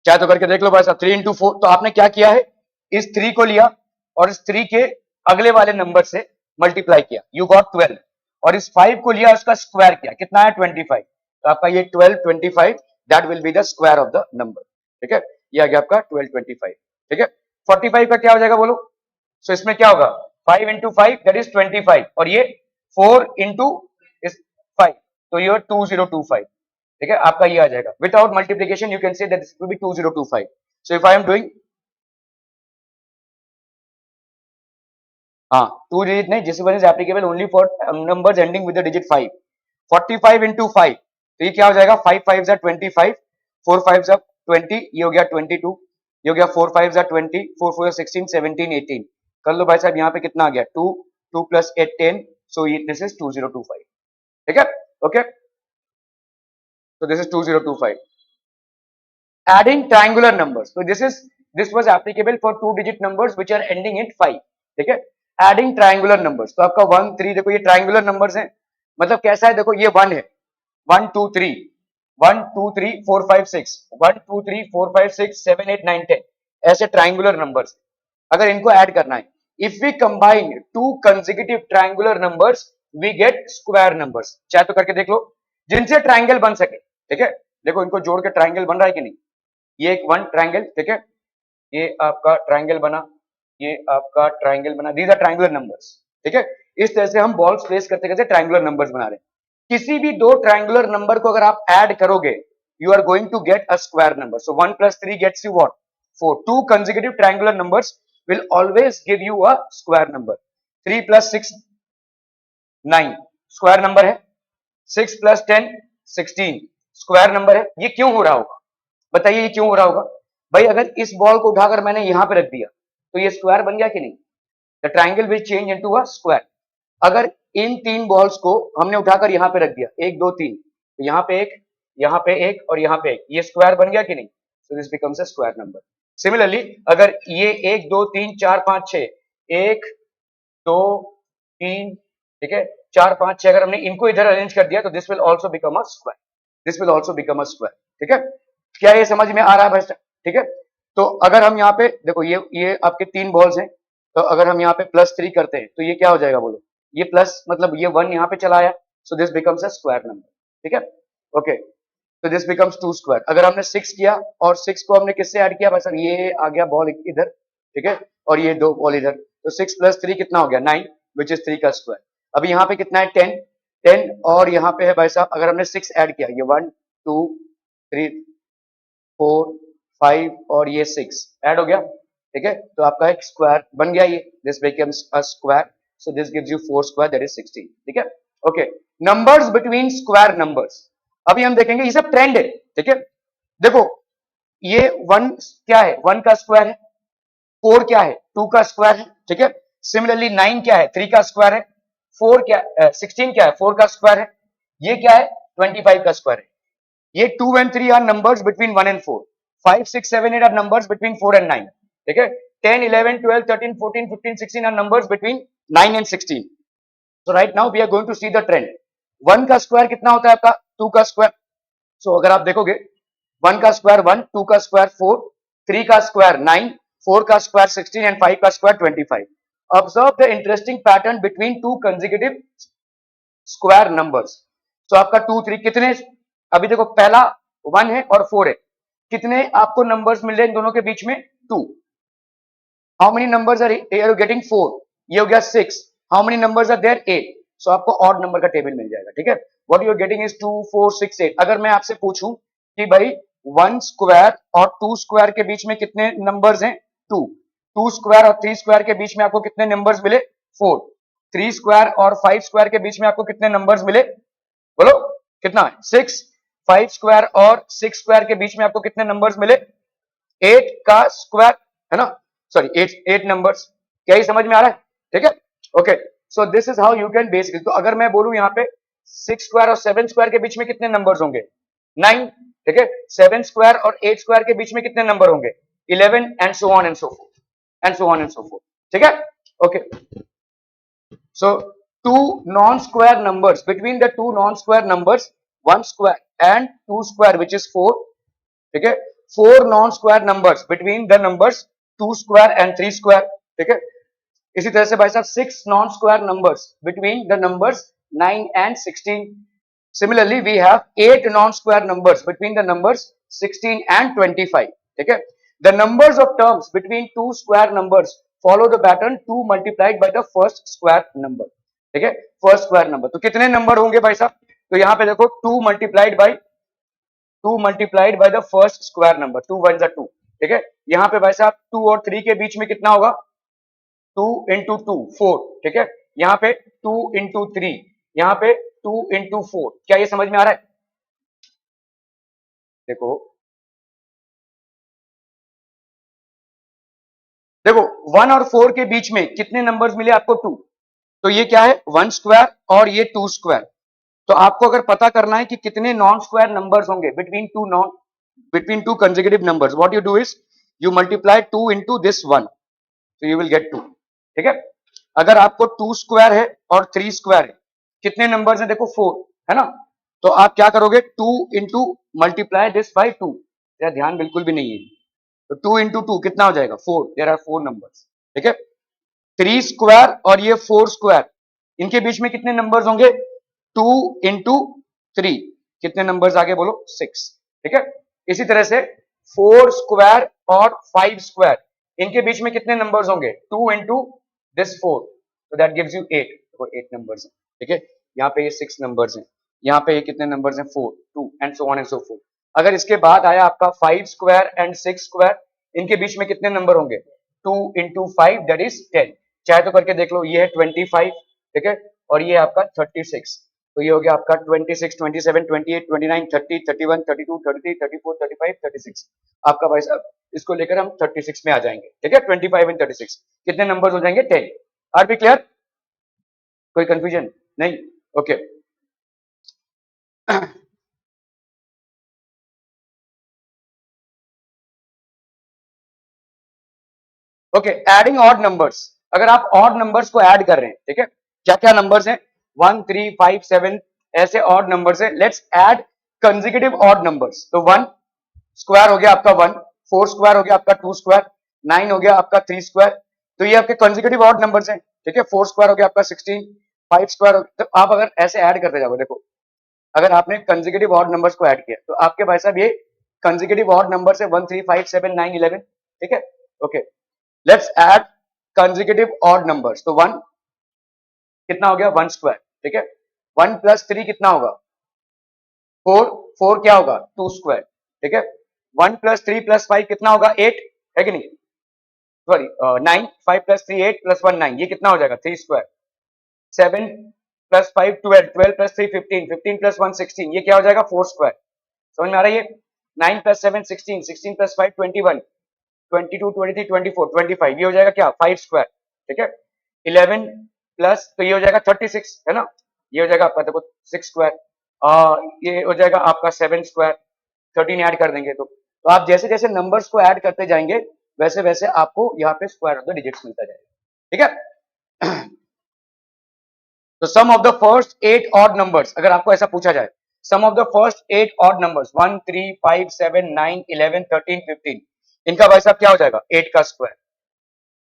चाहे तो करके देख लो भाई साहब। 3 इंटू 4, तो आपने क्या किया है, इस 3 को लिया और इस 3 के अगले वाले नंबर से मल्टीप्लाई किया, यू गॉट 12, और इस 5 को लिया, उसका स्क्वायर किया, कितना है 25, तो आपका ये 12 25, that will be the square of the number, ठीक है। ये आ गया आपका 12 25, ठीक है। 45 का क्या हो जाएगा बोलो, सो इसमें क्या होगा, 5 इंटू 5 दैट इज 25, और ये 4 इंटू 5, तो ये 2025, ठीक है, आपका ये आ जाएगा। Without multiplication you can say that this will B 2025। So if I am doing, हाँ, 2 डिजिट नहीं, this one is applicable only for numbers ending with the digit 5। 45 into 5, तो ये क्या हो जाएगा, 5 5 जा 25, 4 5 जा 20, ये हो गया 22, ये हो गया 4 5 जा 20, 4 4 16 17 18, कर लो भाई साहब, यहाँ पे कितना आ गया 2, 2 प्लस 8 10, सो दिस इज 2025, ठीक है। Okay, so this is 2025. Adding triangular numbers, so this was applicable for 2 digit numbers which are ending in 5, ठीक है। Adding triangular numbers, तो आपका 1 3, देखो ये triangular numbers हैं, मतलब कैसा है, देखो ये 1 है, 1 2 3 1 2 3 4 5 6 1 2 3 4 5 6 7 8 9 10, ऐसे ट्राइंगुलर नंबर्स। अगर इनको ऐड करना है, if we combine two consecutive triangular numbers we get square numbers. चाहे तो करके देख लो, जिनसे ट्राइंगल बन सके, ठीक है। देखो इनको जोड़ के ट्राइंगल बन रहा है कि नहीं, ये एक 1 ट्राइंगल, ठीक है, ये आपका ट्राइंगल बना, ये आपका ट्राइंगल बना, दीज आर ट्राइंगुलर नंबर्स, ठीक है। इस तरह से हम बॉल्स प्लेस करते करते ट्राइंगुलर नंबर्स बना रहे हैं। किसी भी दो ट्राइंगुलर नंबर को अगर आप ऐड करोगे, you are going to get a square number. So 1 plus 3 gets you what, 4। Two consecutive triangular numbers will always give you a square number। 3 plus 6 9 square number है, 6 plus 10 16 स्क्वायर नंबर है। ये क्यों हो रहा होगा, बताइए ये क्यों हो रहा होगा भाई। अगर इस बॉल को उठाकर मैंने यहां पे रख दिया तो ये स्क्वायर बन गया कि नहीं, the triangle will change into a square. अगर इन 3 बॉल्स को हमने उठाकर यहां पे रख दिया, 1 2 3, तो यहां पे एक, यहां पे एक और यहां पे एक, ये स्क्वायर बन गया कि नहीं, so this becomes a square number. Similarly अगर ये 1 2 3 4 5 6 1 2 3, ठीक है, 4 5 6, अगर हमने इनको इधर अरेंज कर दिया तो this will also become a square, this will also become a square, ठीक है। क्या ये समझ में आ रहा है भाई, ठीक है। तो अगर हम यहाँ पे देखो, ये आपके 3 बॉल्स हैं, तो अगर हम यहाँ पे +3 करते हैं तो ये क्या हो जाएगा बोलो, ये प्लस मतलब ये 1 यहाँ पे चला आया, so this becomes a square number, ठीक है। ओके, तो दिस बिकम्स 2 स्क्वायर। अगर हमने 6 किया और 6 को हमने किससे ऐड किया भाई साहब, ये आ गया बॉल इधर, ठीक है, और ये 2 बॉल इधर, तो 6 + 3 कितना हो गया 9, विच इज 3 का स्क्वायर। अभी यहाँ पे कितना है 10 10, और यहाँ पे है भाई साहब, अगर हमने 6 ऐड किया, ये 1 2 3 4 5 और ये 6 ऐड हो गया, ठीक है, तो आपका एक स्क्वायर बन गया, ये this becomes a square, so this gives you 4 square, that is 16, ठीक है। Okay, numbers between square numbers, अभी हम देखेंगे, ये सब ट्रेंड है, ठीक है। देखो ये 1 क्या है, 1 का स्क्वायर है, 4 क्या है, 2 का स्क्वायर है, ठीक है। सिमिलरली 9 क्या है, 3 का स्क्वायर है, 16 क्या है, 4 का स्क्वायर है, ये क्या है 25 का स्क्वायर है। ये 2 and 3 are numbers between 1 and 4, 5 6 7 8 are numbers between 4 and 9, ठीक है। 10 11 12 13 14 15 16 are numbers between 9 and 16। So right now we are going to see the trend. 1 का स्क्वायर कितना होता है आपका, 2 का स्क्वायर। सो अगर आप देखोगे 1 का स्क्वायर 1, 2 का स्क्वायर 4, 3 का स्क्वायर 9, 4 का स्क्वायर 16 एंड 5 का square 25। Observe the interesting pattern between two consecutive square numbers. तो आपका 2 3 कितने, अभी देखो पहला 1 है और 4 है, कितने आपको नंबर्स मिल रहे हैं इन दोनों के बीच में, 2। How many numbers are you getting, 4, ये हो गया 6। How many numbers are there, 8। सो आपको ऑड नंबर का टेबल मिल जाएगा, ठीक है। What you are getting is 2 4 6 8। अगर मैं आपसे पूछूं कि भाई 1 स्क्वायर और 2 स्क्वायर के बीच में कितने नंबर्स हैं, 2। 2 स्क्वायर और 3 स्क्वायर के बीच में आपको कितने नंबर्स मिले, 4। 3 स्क्वायर और 5 स्क्वायर के बीच में आपको कितने नंबर्स मिले, बोलो कितना है, 6। 5 स्क्वायर और 6 स्क्वायर के बीच में आपको कितने नंबर्स मिले, 8 का स्क्वायर, है ना। Sorry 8 numbers. क्या ये समझ में आ रहा है? ठीक है, okay. So this is how you can basically, तो अगर मैं बोलूं यहाँ पे 6 स्क्वायर और 7 स्क्वायर के बीच में कितने नंबर्स होंगे? 9। ठीक है, 7 स्क्वायर और 8 स्क्वायर के बीच में कितने नंबर होंगे? 11 and so on and so fourth and so on and so forth. ठीक है, okay. So two non-square numbers, between the two non-square numbers, one square and two square, which is 4. ठीक है, 4 non-square numbers between the numbers 2 square and 3 square. ठीक है, इसी तरह से भाई साहब 6 non-square numbers between the numbers 9 and 16. Similarly, we have 8 non-square numbers between the numbers 16 and 25. ठीक है, the numbers of terms between two square numbers follow the pattern 2 multiplied by the first square number. ठीक है, फर्स्ट स्क्वायर नंबर। तो कितने नंबर होंगे भाई साहब? तो यहाँ पे देखो 2 multiplied by the first square number, 2 one जा 2। ठीक है, यहाँ पे भाई साहब 2 और 3 के बीच में कितना होगा? 2 इंटू 2 4। ठीक है, यहाँ पे 2 इंटू 3, यहाँ पे 2 इंटू 4। क्या ये समझ में आ रहा है? देखो देखो 1 और 4 के बीच में कितने नंबर्स मिले आपको? 2। तो ये क्या है? 1 स्क्वायर और ये 2 स्क्वायर। तो आपको अगर पता करना है कि कितने नॉन स्क्वायर नंबर्स होंगे between two consecutive numbers, what you do is you multiply 2 into this one, so you will get 2। ठीक है, अगर आपको 2 स्क्वायर है और 3 स्क्वायर है, कितने नंबर्स हैं? देखो 4 है ना। तो आप क्या करोगे? 2 इंटू मल्टीप्लाई दिस बाई 2। तेरा ध्यान बिल्कुल भी नहीं है। तो 2 इंटू 2 कितना हो जाएगा? 4। There are 4 numbers. ठीक है, 3 स्क्वायर और ये 4 स्क्वायर, इनके बीच में कितने नंबर्स होंगे? 2 इंटू 3। कितने नंबर्स आगे बोलो? 6। ठीक है, इसी तरह से 4 स्क्वायर और 5 स्क्वायर, इनके बीच में कितने नंबर्स होंगे? 2 इंटू दिस 4, तो दैट गिव्स यू 8। तो 8 नंबर्स हैं। ठीक है, यहाँ पे ये 6 नंबर्स हैं, यहाँ पे ये कितने नंबर्स हैं? 4, 2 and so on and so fourth. अगर इसके बाद आया आपका 5 स्क्वायर एंड 6 स्क्वायर, इनके बीच में कितने नंबर होंगे? 2 इंटू 5 दैट इज 10। चाहे तो करके देख लो, ये है 25। ठीक है, और ये आपका 36। तो ये हो गया आपका 26, 27, 28, 29, 30, 31, 32, 33, 34, 35, 36। आपका भाई साहब इसको लेकर हम 36 में आ जाएंगे। ठीक है, 25 एंड 36 कितने नंबर हो जाएंगे? 10। Are be clear? कोई कंफ्यूजन नहीं? Okay. Okay, adding odd numbers. अगर आप ऑड नंबर्स को ऐड कर रहे हैं, ठीक है, क्या क्या नंबर्स हैं? 1, 3, 5, 7 ऐसे ऑड नंबर्स हैं। Let's add consecutive odd numbers. तो 1 स्क्वायर हो गया आपका 1, 4 स्क्वायर हो गया आपका 2 स्क्वायर, 9 हो गया आपका 3 स्क्वायर। तो ये आपके कंसेक्यूटिव ऑड नंबर्स हैं। ठीक है, 4 स्क्वायर हो गया आपका 16, 5 स्क्वायर हो गया। तो आप अगर ऐसे ऐड करते जाओगे, देखो अगर आपने कंसेक्यूटिव ऑड नंबर्स को ऐड किया तो आपके भाई साहब ये कंसेक्यूटिव ऑड नंबर्स है 1, 3, 5, 7, 9, 11। ठीक है, okay. Let's add consecutive odd numbers. तो 1 कितना हो गया? 1 स्क्वायर। ठीक है, 1 प्लस 3 कितना होगा? 4। 4 क्या होगा? 2 स्क्वायर। ठीक है, 1 प्लस 3 प्लस 5 कितना होगा? 8 है कि नहीं? सॉरी 9। 5 प्लस 3 8 प्लस 1 9, ये कितना हो जाएगा? 3 स्क्वायर। 7 प्लस 5 12, 12 प्लस 3 15, 15 प्लस 1 16, ये क्या हो जाएगा? 4 स्क्वायर। समझ में आ रहा है? ये 9 प्लस 7 16, 16 प्लस 5 21, 22 23 24 25, ये हो जाएगा क्या? 5 स्क्वायर। ठीक है, 11 प्लस, तो ये हो जाएगा 36 है ना। ये हो जाएगा आपका देखो 6 स्क्वायर। ये हो जाएगा आपका 7 स्क्वायर। 13 ऐड कर देंगे तो आप जैसे जैसे नंबर्स को ऐड करते जाएंगे वैसे वैसे आपको यहाँ पे स्क्वायर ऑफ द डिजिट्स मिलता जाएगा। ठीक है, तो sum of the first 8 odd numbers, अगर आपको ऐसा पूछा जाए, sum of the first 8 odd numbers 1, 3, 5, 7, 9, 11, 13, 15, इनका भाई साहब क्या हो जाएगा? 8 का स्क्वायर।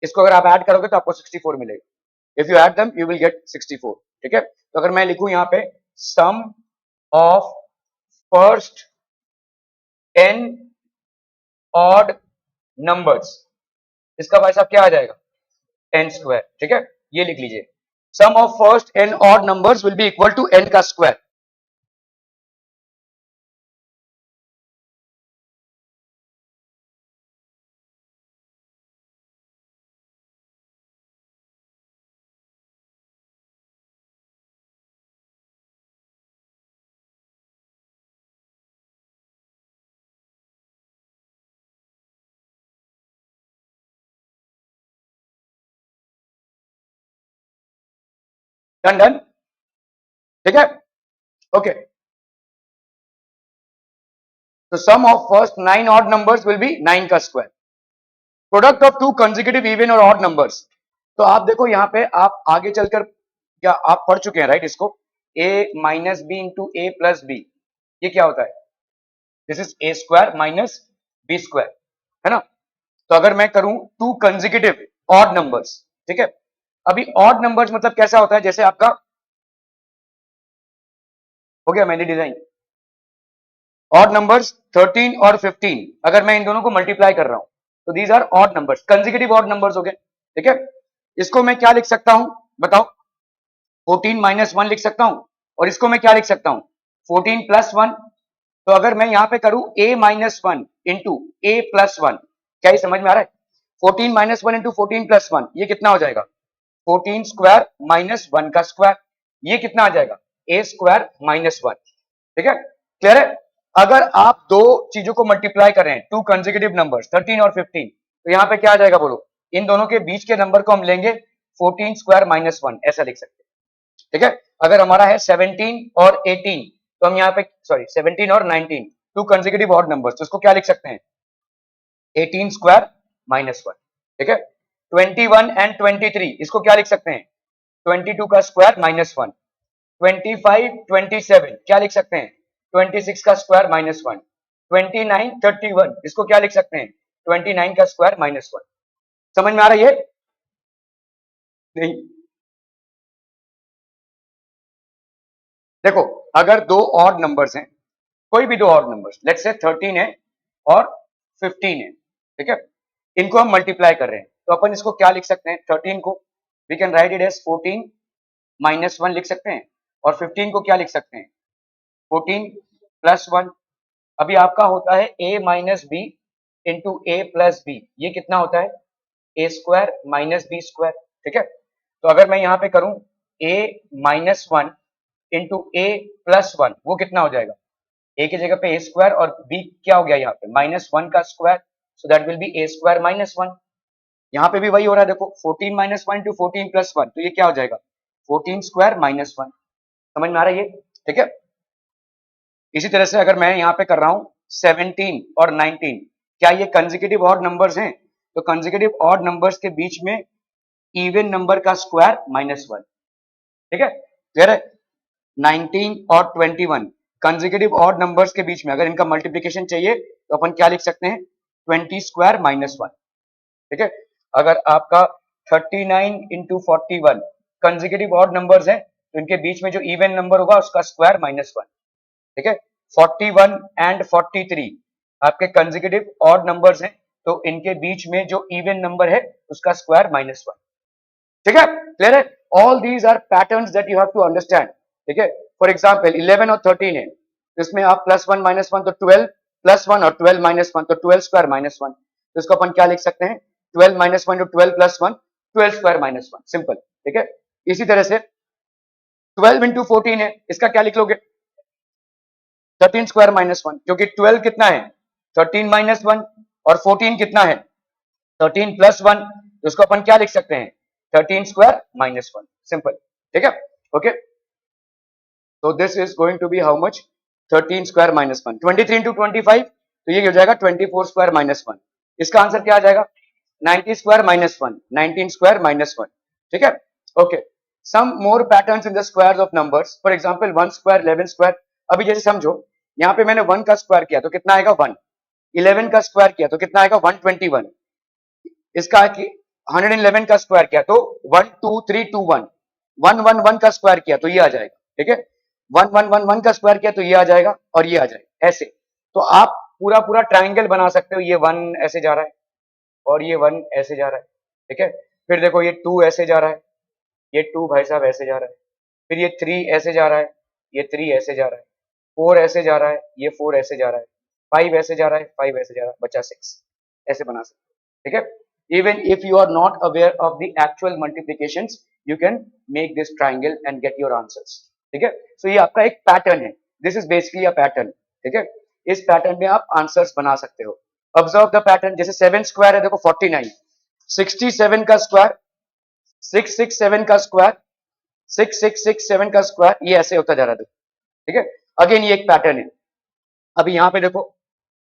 इसको अगर आप ऐड करोगे तो आपको 64 मिलेगा। If you add them you will get 64। ठीक है, तो अगर मैं लिखूं यहाँ पे सम ऑफ फर्स्ट 10 ऑड नंबर्स, इसका भाई साहब क्या आ जाएगा? 10 स्क्वायर। ठीक है, ये लिख लीजिए, sum of first n odd numbers will be equal to n का स्क्वायर। डन डन, ठीक है, ओके। तो sum of first 9 odd numbers will be 9 का square. Product of two consecutive even और ऑड नंबर्स। तो आप देखो यहाँ पे आप आगे चलकर क्या आप पढ़ चुके हैं राइट इसको, a minus B into A plus B, ये क्या होता है, this is A square minus B square, है ना। तो अगर मैं करूं टू कंसेक्यूटिव ऑड नंबर्स, ठीक है, अभी ऑड नंबर्स मतलब कैसा होता है, जैसे आपका हो गया मेहंदी डिजाइन, ऑड नंबर्स 13 और 15, अगर मैं इन दोनों को मल्टीप्लाई कर रहा हूं तो these are odd numbers, consecutive odd numbers हो गए, ठीक है। इसको मैं क्या लिख सकता हूं बताओ, 14 माइनस 1 लिख सकता हूं, और इसको मैं क्या लिख सकता हूं, 14 प्लस 1। तो अगर मैं यहां पे करूं a minus one into A plus one, क्या ये समझ में आ रहा है, 14 minus one into 14 plus one, ये कितना हो जाएगा, 14 स्क्वायर माइनस वन का स्क्वायर, ये कितना आ जाएगा, ए स्क्वायर माइनस वन, ठीक है, क्लियर है। अगर आप दो चीजों को मल्टीप्लाई करें, टू कंसेक्यूटिव नंबर्स 13 और 15, तो यहाँ पे क्या आ जाएगा बोलो, इन दोनों के बीच के नंबर को हम लेंगे 14 स्क्वायर माइनस वन, ऐसा लिख सकते हैं, ठीक है। अगर हमारा है 17 और 18, तो हम यहाँ पे सॉरी 17 और 19, टू कंसेक्यूटिव ऑड नंबर्स, तो इसको क्या लिख सकते हैं, 18 स्क्वायर माइनस वन, ठीक है। 21 एंड 23, इसको क्या लिख सकते हैं, 22 का स्क्वायर माइनस वन। 25 27 क्या लिख सकते हैं, 26 का स्क्वायर माइनस वन। 29 31, इसको क्या लिख सकते हैं, 29 का स्क्वायर माइनस वन। समझ में आ रहा है ये, नहीं, देखो अगर दो ऑड नंबर्स हैं, कोई भी दो ऑड नंबर्स, लेट्स से 13 है और 15 है, ठीक है, इनको हम मल्टीप्लाई कर रहे हैं, तो अपन इसको क्या लिख सकते हैं, 13 को we can write it as 14 minus one लिख सकते हैं, और 15 को क्या लिख सकते हैं, 14 प्लस वन। अभी आपका होता है a minus B into A plus B, ये कितना होता है, A square minus B square, ठीक है। तो अगर मैं यहाँ पे करूं a minus one into A plus one, वो कितना हो जाएगा, ए की जगह पे ए स्क्वायर और बी क्या हो गया यहाँ पे माइनस वन का square, so that will B A square minus one. यहाँ पे भी वही हो रहा है, देखो 14 minus one two 14 plus one, तो ये क्या हो जाएगा, 14 स्क्वायर माइनस वन। समझ में आ रहा है ये, ठीक है। इसी तरह से अगर मैं यहाँ पे कर रहा हूँ 17 और 19, क्या ये कंसेक्यूटिव ऑड नंबर्स हैं, तो कंसेक्यूटिव ऑड नंबर्स के बीच में इवन नंबर का स्क्वायर माइनस वन, ठीक है, क्लियर है। 19 और 21 कंसेक्यूटिव ऑड नंबर्स के बीच में अगर इनका मल्टीप्लीकेशन चाहिए तो अपन क्या लिख सकते हैं, 20 स्क्वायर माइनस वन, ठीक है। अगर आपका 39 इंटू 41 कंसेक्यूटिव ऑड नंबर्स हैं, तो इनके बीच में जो इवन नंबर होगा उसका स्क्वायर माइनस वन, ठीक है। 41 एंड 43 आपके कंसेक्यूटिव ऑड नंबर्स हैं, तो इनके बीच में जो इवन नंबर है उसका स्क्वायर माइनस वन, ठीक है, क्लियर है। All these are patterns that you have to understand, ठीक है। फॉर एग्जांपल 11 और 13 है, इसमें आप प्लस वन माइनस वन, तो 12 प्लस वन, और 12 माइनस वन, तो 12 स्क्वायर माइनस वन, तो इसको अपन क्या लिख सकते हैं, 12 minus one two 12 plus one, 12 square minus one, simple, ठीक है। इसी तरह से 12 इंटू 14 है, इसका क्या लिख लोगे, 13 स्क्वायर माइनस वन, क्योंकि 12 कितना है, 13 माइनस वन, और 14 कितना है, 13 प्लस वन, तो इसको अपन क्या लिख सकते हैं, 13 स्क्वायर माइनस वन, सिंपल, ठीक है, ओके। तो this is going to be how much, 13 square minus one. 23 into 25, तो ये हो जाएगा 24 स्क्वायर माइनस वन। इसका आंसर क्या आ जाएगा, 90 square minus one, 19 square minus one, ठीक है, okay. Some more patterns in the squares of numbers, for example 1 square 11 square. अभी जैसे समझो यहाँ पे मैंने 1 का स्क्वायर किया तो कितना आएगा 1, 11 का स्क्वायर किया तो कितना आएगा 121, इसका 111 का स्क्वायर किया तो 1 2 3 2 1, 1 का स्क्वायर किया तो ये आ जाएगा, ठीक है। 1 का स्क्वायर किया तो ये आ जाएगा और ये आ जाएगा, ऐसे। तो आप पूरा पूरा ट्राइंगल बना सकते हो, ये 1 ऐसे जा रहा है और ये 1 ऐसे जा रहा है, ठीक है। फिर देखो ये 2 ऐसे जा रहा है, ये 2 भाई साहब ऐसे जा रहा है, फिर ये 3 ऐसे जा रहा है, ये 3 ऐसे जा रहा है, 4 ऐसे जा रहा है, ये 4 ऐसे जा रहा है, 5 ऐसे जा रहा है, 5 ऐसे जा रहा है, बचा 6, ऐसे बना सकते हो, ठीक है। Even if you are not aware of the actual multiplications, you can make this triangle and get your answers, ठीक है। So ये आपका एक पैटर्न है, this is basically a pattern, ठीक है। इस पैटर्न में आप आंसर्स बना सकते हो। ऑब्जर्व द पैटर्न, जैसे 7 स्क्वायर है, देखो 49, 67 का स्क्वायर, 667 का स्क्वायर, 6667 का स्क्वायर ये ऐसे होता जा रहा था, ठीक है। अगेन ये एक पैटर्न है। अभी यहाँ पे देखो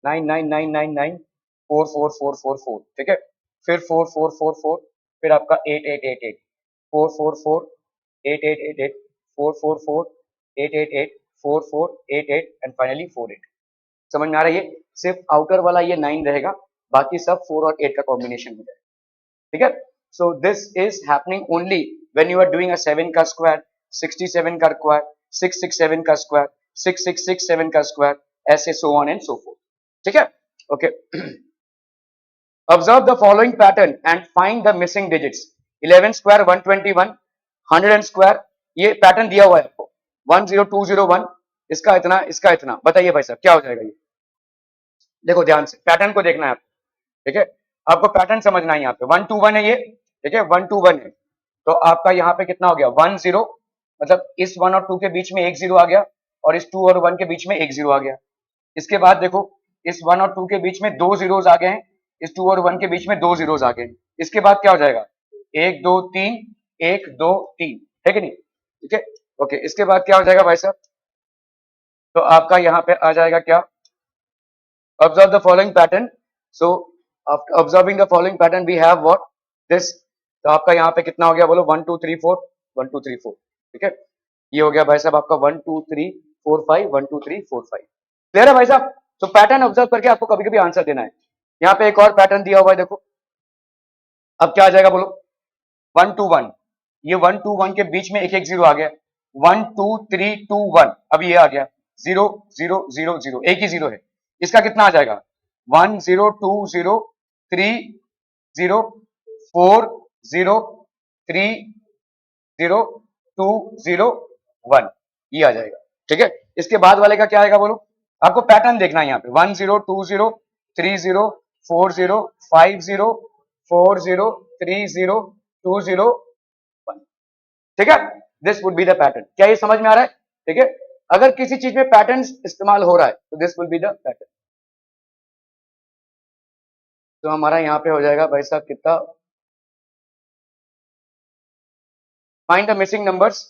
9999944444, ठीक है, फिर 4444, फिर आपका 8888, 444 8888, 444 888, 4488 एंड फाइनली 48। समझ में आ रहा है? ये सिर्फ आउटर वाला ये 9 रहेगा, बाकी सब 4 और 8 का कॉम्बिनेशन हो जाएगा, ठीक है। So this is happening only when you are doing a 7 का स्क्वायर, 67 का स्क्वायर, 667 का स्क्वायर, 6667 का स्क्वायर, ऐसे सो ऑन एंड सो फोर्थ, ठीक है। Okay, observe the following pattern and find the missing digits. 11 square 121, 100 square, ये पैटर्न दिया हुआ है आपको, 10201, इसका इतना, इसका इतना, बताइए भाई साहब क्या हो जाएगा ये? देखो ध्यान से पैटर्न को देखना है आपको, ठीक है, आपको पैटर्न समझना है। यहाँ पे 121 है ये, ठीक है, 121 है, तो आपका यहाँ पे कितना हो गया 10, मतलब इस 1 और 2 के बीच में एक 0 आ गया, और इस 2 और 1 के बीच में एक 0 आ गया। इसके बाद देखो इस 1 और 2 के बीच में 2 zeros आ गए हैं, इस 2 और 1 के बीच में 2 zeros आ गए हैं। इसके बाद क्या हो जाएगा 1 2 3, 1 2 3, है कि नहीं? ठीक है, ओके, इसके बाद क्या हो जाएगा भाई साहब? तो आपका यहाँ पे आ जाएगा क्या, observe the following pattern. So after observing the following pattern we have what this, तो आपका यहाँ पे कितना हो गया बोलो 1 2 3 4, 1 2 3 4, ठीक है, ये हो गया भाई साहब आपका 1 2 3 4 5, 1 2 3 4 5। क्लियर है भाई साहब? तो पैटर्न ऑब्जर्व करके आपको कभी कभी आंसर देना है। यहाँ पे एक और पैटर्न दिया हुआ है, देखो अब क्या आ जाएगा बोलो 1 2 1, ये 1 2 1 के बीच में एक एक 0 आ गया, 1 2 3 2 1, अब ये आ गया 0 0 0 0, एक ही 0 है, इसका कितना आ जाएगा 1 0 2 0 3 0 4 0 3 0 2 0 1, ये आ जाएगा, ठीक है। इसके बाद वाले का क्या आएगा बोलो, आपको पैटर्न देखना है यहाँ पे 1 0 2 0 3 0 4 0 5 0 4 0 3 0 2 0 1, ठीक है, this would be the pattern. क्या ये समझ में आ रहा है? ठीक है, अगर किसी चीज में पैटर्न इस्तेमाल हो रहा है तो this will be the pattern. तो हमारा यहाँ पे हो जाएगा भाई साहब कितना, फाइंड द मिसिंग नंबर्स।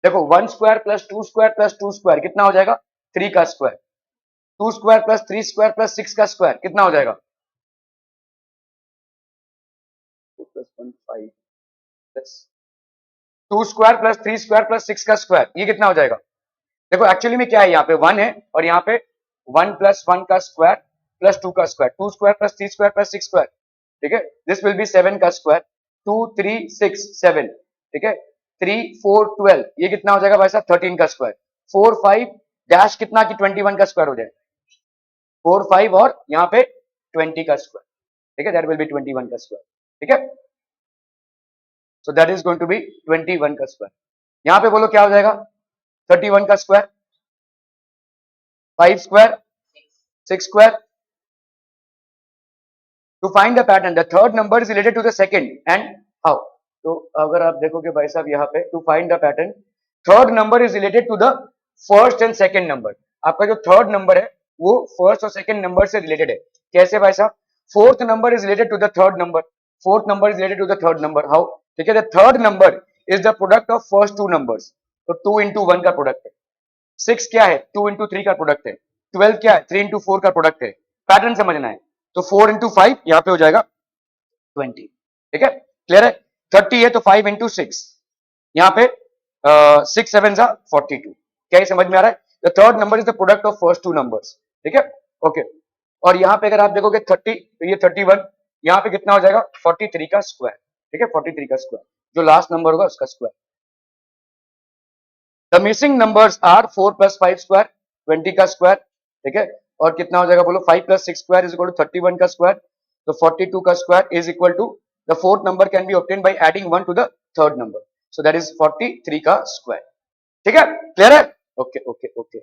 देखो 1 square plus 2 square plus 2 square कितना हो जाएगा 3 का square, 2 square plus 3 square plus 6 का स्क्वायर कितना हो जाएगा 2 plus 1 5 plus 2 square plus 3 square plus 6 का स्क्वायर, ये कितना हो जाएगा? देखो एक्चुअली में क्या है, यहाँ पे 1 है और यहाँ पे 1 प्लस 1 का स्क्वायर प्लस 2 का square, 2 square plus 3 square plus 6 square, ठीक है, दिस विल बी 7 का स्क्वायर, 2 3 6 7, ठीक है, 3 4 12, ये कितना हो जाएगा भाई साहब 13 का स्क्वायर, 4 5 डैश कितना की 21 का स्क्वायर हो जाएगा, 4 5 और यहाँ पे 20 का स्क्वायर, ठीक है, दैट विल बी 21 का स्क्वायर, ठीक है, so that is going to be 21 का स्क्वायर। यहाँ पे बोलो क्या हो जाएगा 31 का square, 5 square 6 square. To find the pattern, the third number is related to the second and how? तो अगर आप देखोगे भाई साहब यहाँ पे to find the pattern, third number is related to the first and second number। आपका जो third number है वो first और second number से related है। कैसे भाई साहब? fourth number is related to the third number, fourth number is related to the third number, how? ठीक है, the third number is the product of first two numbers, तो 2 into 1 का प्रोडक्ट है, 6 क्या है 2 into 3 का प्रोडक्ट है, 12 क्या है 3 into 4 का प्रोडक्ट है। पैटर्न समझना है, तो 4 into 5 यहाँ पे हो जाएगा 20, ठीक है, क्लियर है। 30 है तो 5 into 6, यहाँ पे 6 7 जा 42, क्या ये समझ में आ रहा है? The third number is the product of first two numbers, ठीक है, ओके। और यहाँ पे अगर आप देखोगे 30 तो ये 31, यहाँ पे कितना हो जाएगा 43 का स्क्वायर, ठीक है, 43 का स्क्वायर, जो लास्ट नंबर होगा उसका square. The missing numbers are 4 plus 5 square 20 का स्क्वायर, ठीक है, और कितना हो जाएगा बोलो 5 plus 6 square is equal to 31 का स्क्वायर, तो 42 का square is equal to the fourth number can be obtain by adding 1 to the third number, so that is 43 का स्क्वायर, ठीक है, क्लियर है? Okay okay okay.